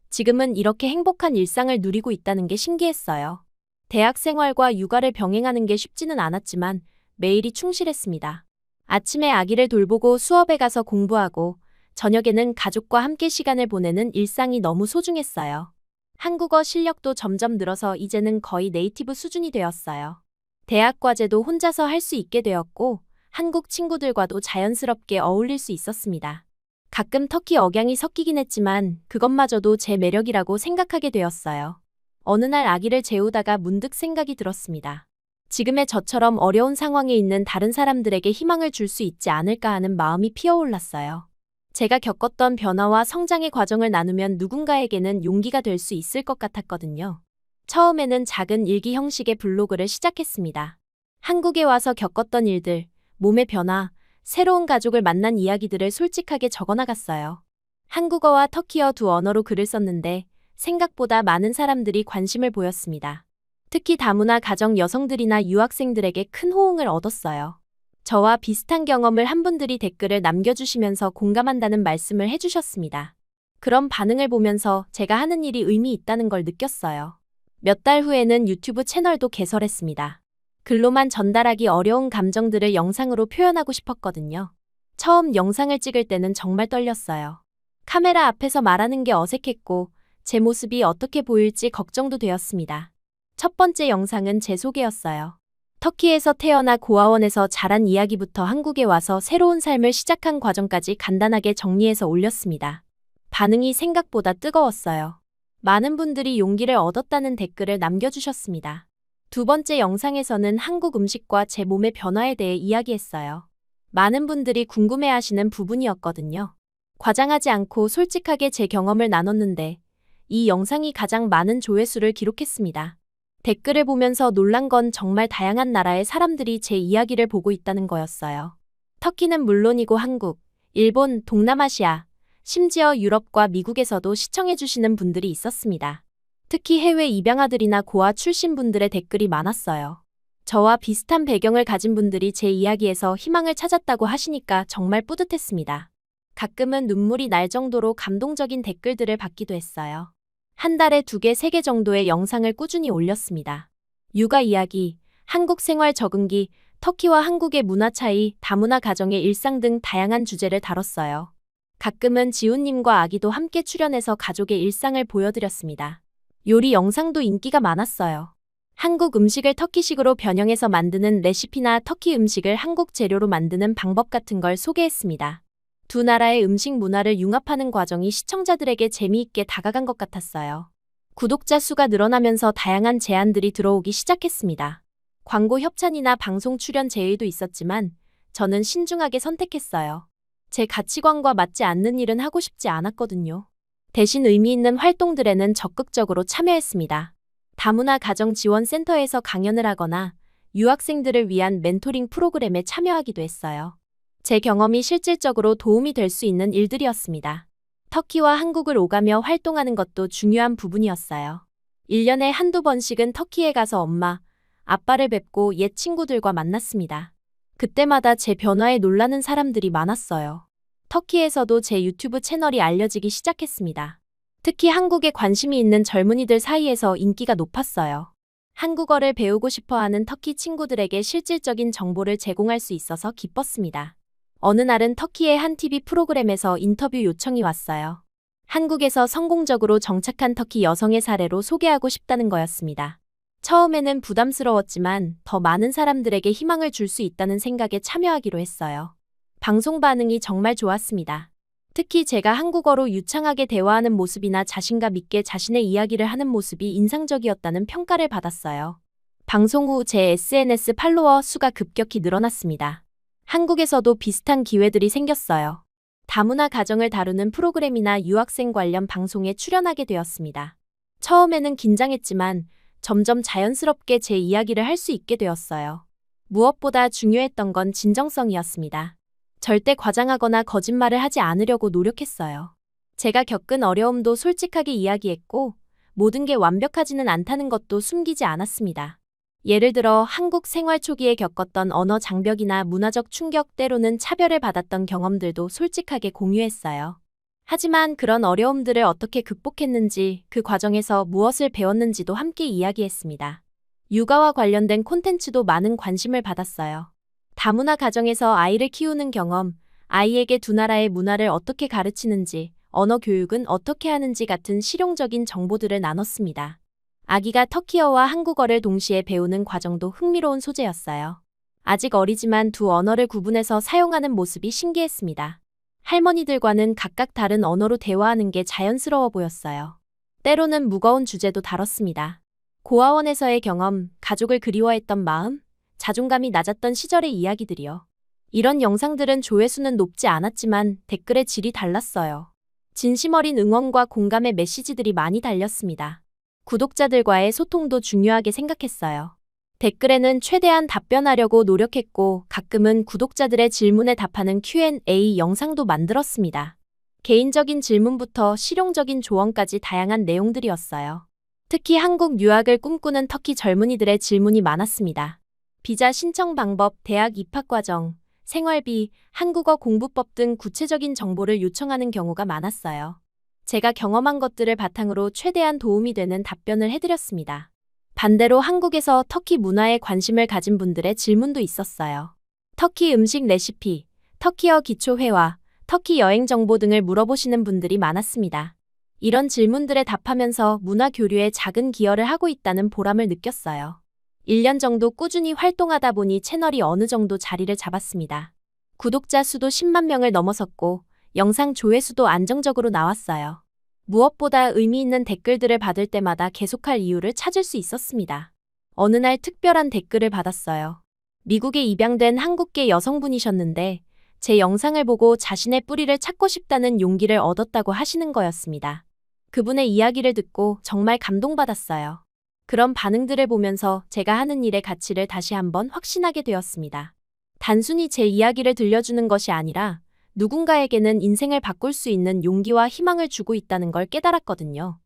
지금은 이렇게 행복한 일상을 누리고 있다는 게 신기했어요. 대학 생활과 육아를 병행하는 게 쉽지는 않았지만 매일이 충실했습니다. 아침에 아기를 돌보고 수업에 가서 공부하고 저녁에는 가족과 함께 시간을 보내는 일상이 너무 소중했어요. 한국어 실력도 점점 늘어서 이제는 거의 네이티브 수준이 되었어요. 대학 과제도 혼자서 할 수 있게 되었고 한국 친구들과도 자연스럽게 어울릴 수 있었습니다. 가끔 터키 억양이 섞이긴 했지만 그것마저도 제 매력이라고 생각하게 되었어요. 어느 날 아기를 재우다가 문득 생각이 들었습니다. 지금의 저처럼 어려운 상황에 있는 다른 사람들에게 희망을 줄 수 있지 않을까 하는 마음이 피어올랐어요. 제가 겪었던 변화와 성장의 과정을 나누면 누군가에게는 용기가 될 수 있을 것 같았거든요. 처음에는 작은 일기 형식의 블로그를 시작했습니다. 한국에 와서 겪었던 일들, 몸의 변화, 새로운 가족을 만난 이야기들을 솔직하게 적어나갔어요. 한국어와 터키어 두 언어로 글을 썼는데 생각보다 많은 사람들이 관심을 보였습니다. 특히 다문화 가정 여성들이나 유학생들에게 큰 호응을 얻었어요. 저와 비슷한 경험을 한 분들이 댓글을 남겨주시면서 공감한다는 말씀을 해주셨습니다. 그런 반응을 보면서 제가 하는 일이 의미 있다는 걸 느꼈어요. 몇 달 후에는 유튜브 채널도 개설했습니다. 글로만 전달하기 어려운 감정들을 영상으로 표현하고 싶었거든요. 처음 영상을 찍을 때는 정말 떨렸어요. 카메라 앞에서 말하는 게 어색했고 제 모습이 어떻게 보일지 걱정도 되었습니다. 첫 번째 영상은 제 소개였어요. 터키에서 태어나 고아원에서 자란 이야기부터 한국에 와서 새로운 삶을 시작한 과정까지 간단하게 정리해서 올렸습니다. 반응이 생각보다 뜨거웠어요. 많은 분들이 용기를 얻었다는 댓글을 남겨주셨습니다. 두 번째 영상에서는 한국 음식과 제 몸의 변화에 대해 이야기했어요. 많은 분들이 궁금해하시는 부분이었거든요. 과장하지 않고 솔직하게 제 경험을 나눴는데 이 영상이 가장 많은 조회수를 기록했습니다. 댓글을 보면서 놀란 건 정말 다양한 나라의 사람들이 제 이야기를 보고 있다는 거였어요. 터키는 물론이고 한국, 일본, 동남아시아, 심지어 유럽과 미국에서도 시청해주시는 분들이 있었습니다. 특히 해외 입양아들이나 고아 출신 분들의 댓글이 많았어요. 저와 비슷한 배경을 가진 분들이 제 이야기에서 희망을 찾았다고 하시니까 정말 뿌듯했습니다. 가끔은 눈물이 날 정도로 감동적인 댓글들을 받기도 했어요. 한 달에 2개, 3개 정도의 영상을 꾸준히 올렸습니다. 육아 이야기, 한국 생활 적응기, 터키와 한국의 문화 차이, 다문화 가정의 일상 등 다양한 주제를 다뤘어요. 가끔은 지훈님과 아기도 함께 출연해서 가족의 일상을 보여드렸습니다. 요리 영상도 인기가 많았어요. 한국 음식을 터키식으로 변형해서 만드는 레시피나 터키 음식을 한국 재료로 만드는 방법 같은 걸 소개했습니다. 두 나라의 음식 문화를 융합하는 과정이 시청자들에게 재미있게 다가간 것 같았어요. 구독자 수가 늘어나면서 다양한 제안들이 들어오기 시작했습니다. 광고 협찬이나 방송 출연 제의도 있었지만 저는 신중하게 선택했어요. 제 가치관과 맞지 않는 일은 하고 싶지 않았거든요. 대신 의미 있는 활동들에는 적극적으로 참여했습니다. 다문화 가정 지원 센터에서 강연을 하거나 유학생들을 위한 멘토링 프로그램에 참여하기도 했어요. 제 경험이 실질적으로 도움이 될 수 있는 일들이었습니다. 터키와 한국을 오가며 활동하는 것도 중요한 부분이었어요. 1년에 한두 번씩은 터키에 가서 엄마, 아빠를 뵙고 옛 친구들과 만났습니다. 그때마다 제 변화에 놀라는 사람들이 많았어요. 터키에서도 제 유튜브 채널이 알려지기 시작했습니다. 특히 한국에 관심이 있는 젊은이들 사이에서 인기가 높았어요. 한국어를 배우고 싶어하는 터키 친구들에게 실질적인 정보를 제공할 수 있어서 기뻤습니다. 어느 날은 터키의 한 TV 프로그램에서 인터뷰 요청이 왔어요. 한국에서 성공적으로 정착한 터키 여성의 사례로 소개하고 싶다는 거였습니다. 처음에는 부담스러웠지만 더 많은 사람들에게 희망을 줄 수 있다는 생각에 참여하기로 했어요. 방송 반응이 정말 좋았습니다. 특히 제가 한국어로 유창하게 대화하는 모습이나 자신감 있게 자신의 이야기를 하는 모습이 인상적이었다는 평가를 받았어요. 방송 후 제 SNS 팔로워 수가 급격히 늘어났습니다. 한국에서도 비슷한 기회들이 생겼어요. 다문화 가정을 다루는 프로그램이나 유학생 관련 방송에 출연하게 되었습니다. 처음에는 긴장했지만 점점 자연스럽게 제 이야기를 할 수 있게 되었어요. 무엇보다 중요했던 건 진정성이었습니다. 절대 과장하거나 거짓말을 하지 않으려고 노력했어요. 제가 겪은 어려움도 솔직하게 이야기했고 모든 게 완벽하지는 않다는 것도 숨기지 않았습니다. 예를 들어 한국 생활 초기에 겪었던 언어 장벽이나 문화적 충격, 때로는 차별을 받았던 경험들도 솔직하게 공유했어요. 하지만 그런 어려움들을 어떻게 극복했는지, 그 과정에서 무엇을 배웠는지도 함께 이야기했습니다. 육아와 관련된 콘텐츠도 많은 관심을 받았어요. 다문화 가정에서 아이를 키우는 경험, 아이에게 두 나라의 문화를 어떻게 가르치는지, 언어 교육은 어떻게 하는지 같은 실용적인 정보들을 나눴습니다. 아기가 터키어와 한국어를 동시에 배우는 과정도 흥미로운 소재였어요. 아직 어리지만 두 언어를 구분해서 사용하는 모습이 신기했습니다. 할머니들과는 각각 다른 언어로 대화하는 게 자연스러워 보였어요. 때로는 무거운 주제도 다뤘습니다. 고아원에서의 경험, 가족을 그리워했던 마음, 자존감이 낮았던 시절의 이야기들이요. 이런 영상들은 조회수는 높지 않았지만 댓글의 질이 달랐어요. 진심 어린 응원과 공감의 메시지들이 많이 달렸습니다. 구독자들과의 소통도 중요하게 생각했어요. 댓글에는 최대한 답변하려고 노력했고 가끔은 구독자들의 질문에 답하는 Q&A 영상도 만들었습니다. 개인적인 질문부터 실용적인 조언까지 다양한 내용들이었어요. 특히 한국 유학을 꿈꾸는 터키 젊은이들의 질문이 많았습니다. 비자 신청 방법, 대학 입학 과정, 생활비, 한국어 공부법 등 구체적인 정보를 요청하는 경우가 많았어요. 제가 경험한 것들을 바탕으로 최대한 도움이 되는 답변을 해드렸습니다. 반대로 한국에서 터키 문화에 관심을 가진 분들의 질문도 있었어요. 터키 음식 레시피, 터키어 기초 회화, 터키 여행 정보 등을 물어보시는 분들이 많았습니다. 이런 질문들에 답하면서 문화 교류에 작은 기여를 하고 있다는 보람을 느꼈어요. 1년 정도 꾸준히 활동하다 보니 채널이 어느 정도 자리를 잡았습니다. 구독자 수도 10만 명을 넘어섰고 영상 조회수도 안정적으로 나왔어요. 무엇보다 의미 있는 댓글들을 받을 때마다 계속할 이유를 찾을 수 있었습니다. 어느 날 특별한 댓글을 받았어요. 미국에 입양된 한국계 여성분이셨는데 제 영상을 보고 자신의 뿌리를 찾고 싶다는 용기를 얻었다고 하시는 거였습니다. 그분의 이야기를 듣고 정말 감동받았어요. 그런 반응들을 보면서 제가 하는 일의 가치를 다시 한번 확신하게 되었습니다. 단순히 제 이야기를 들려주는 것이 아니라 누군가에게는 인생을 바꿀 수 있는 용기와 희망을 주고 있다는 걸 깨달았거든요.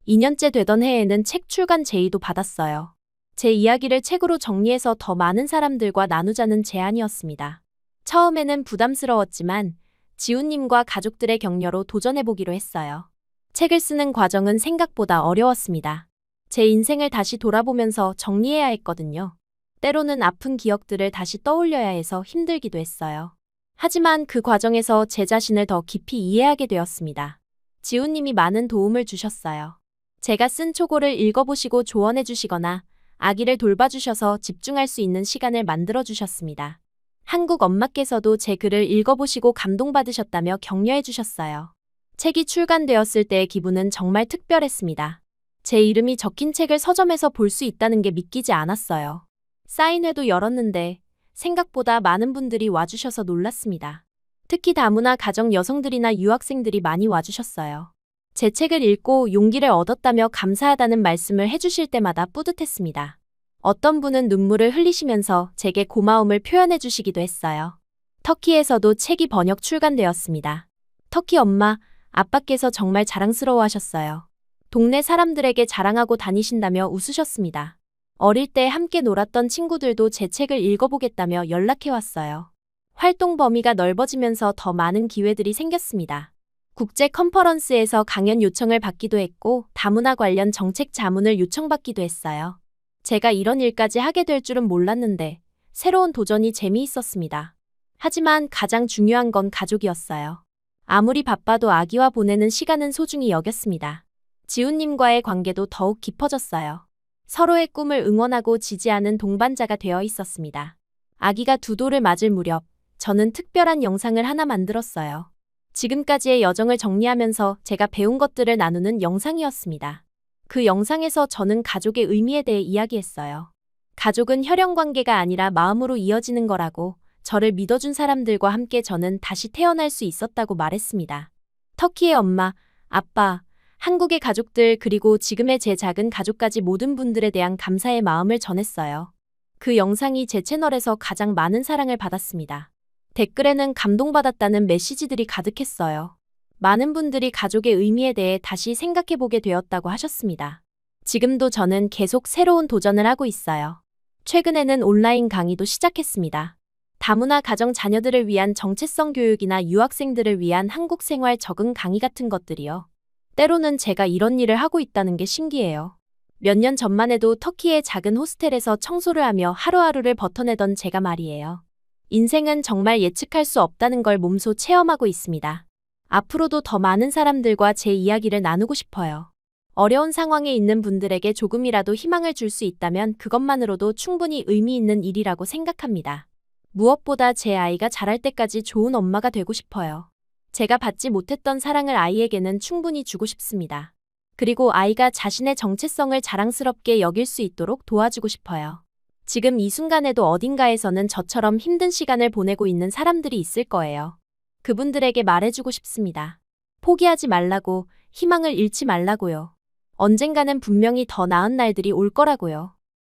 2년째 되던 해에는 책 출간 제의도 받았어요. 제 이야기를 책으로 정리해서 더 많은 사람들과 나누자는 제안이었습니다. 처음에는 부담스러웠지만 지훈님과 가족들의 격려로 도전해보기로 했어요. 책을 쓰는 과정은 생각보다 어려웠습니다. 제 인생을 다시 돌아보면서 정리해야 했거든요. 때로는 아픈 기억들을 다시 떠올려야 해서 힘들기도 했어요. 하지만 그 과정에서 제 자신을 더 깊이 이해하게 되었습니다. 지훈님이 많은 도움을 주셨어요. 제가 쓴 초고를 읽어보시고 조언해 주시거나 아기를 돌봐주셔서 집중할 수 있는 시간을 만들어 주셨습니다. 한국 엄마께서도 제 글을 읽어보시고 감동받으셨다며 격려해 주셨어요. 책이 출간되었을 때의 기분은 정말 특별했습니다. 제 이름이 적힌 책을 서점에서 볼 수 있다는 게 믿기지 않았어요. 사인회도 열었는데 생각보다 많은 분들이 와주셔서 놀랐습니다. 특히 다문화 가정 여성들이나 유학생들이 많이 와주셨어요. 제 책을 읽고 용기를 얻었다며 감사하다는 말씀을 해주실 때마다 뿌듯했습니다. 어떤 분은 눈물을 흘리시면서 제게 고마움을 표현해 주시기도 했어요. 터키에서도 책이 번역 출간되었습니다. 터키 엄마, 아빠께서 정말 자랑스러워하셨어요. 동네 사람들에게 자랑하고 다니신다며 웃으셨습니다. 어릴 때 함께 놀았던 친구들도 제 책을 읽어보겠다며 연락해왔어요. 활동 범위가 넓어지면서 더 많은 기회들이 생겼습니다. 국제 컨퍼런스에서 강연 요청을 받기도 했고 다문화 관련 정책 자문을 요청받기도 했어요. 제가 이런 일까지 하게 될 줄은 몰랐는데 새로운 도전이 재미있었습니다. 하지만 가장 중요한 건 가족이었어요. 아무리 바빠도 아기와 보내는 시간은 소중히 여겼습니다. 지훈님과의 관계도 더욱 깊어졌어요. 서로의 꿈을 응원하고 지지하는 동반자가 되어 있었습니다. 아기가 2돌을 맞을 무렵 저는 특별한 영상을 하나 만들었어요. 지금까지의 여정을 정리하면서 제가 배운 것들을 나누는 영상이었습니다. 그 영상에서 저는 가족의 의미에 대해 이야기했어요. 가족은 혈연 관계가 아니라 마음으로 이어지는 거라고, 저를 믿어준 사람들과 함께 저는 다시 태어날 수 있었다고 말했습니다. 터키의 엄마, 아빠, 한국의 가족들 그리고 지금의 제 작은 가족까지 모든 분들에 대한 감사의 마음을 전했어요. 그 영상이 제 채널에서 가장 많은 사랑을 받았습니다. 댓글에는 감동받았다는 메시지들이 가득했어요. 많은 분들이 가족의 의미에 대해 다시 생각해보게 되었다고 하셨습니다. 지금도 저는 계속 새로운 도전을 하고 있어요. 최근에는 온라인 강의도 시작했습니다. 다문화 가정 자녀들을 위한 정체성 교육이나 유학생들을 위한 한국 생활 적응 강의 같은 것들이요. 때로는 제가 이런 일을 하고 있다는 게 신기해요. 몇 년 전만 해도 터키의 작은 호스텔에서 청소를 하며 하루하루를 버텨내던 제가 말이에요. 인생은 정말 예측할 수 없다는 걸 몸소 체험하고 있습니다. 앞으로도 더 많은 사람들과 제 이야기를 나누고 싶어요. 어려운 상황에 있는 분들에게 조금이라도 희망을 줄 수 있다면 그것만으로도 충분히 의미 있는 일이라고 생각합니다. 무엇보다 제 아이가 자랄 때까지 좋은 엄마가 되고 싶어요. 제가 받지 못했던 사랑을 아이에게는 충분히 주고 싶습니다. 그리고 아이가 자신의 정체성을 자랑스럽게 여길 수 있도록 도와주고 싶어요. 지금 이 순간에도 어딘가에서는 저처럼 힘든 시간을 보내고 있는 사람들이 있을 거예요. 그분들에게 말해주고 싶습니다. 포기하지 말라고, 희망을 잃지 말라고요. 언젠가는 분명히 더 나은 날들이 올 거라고요.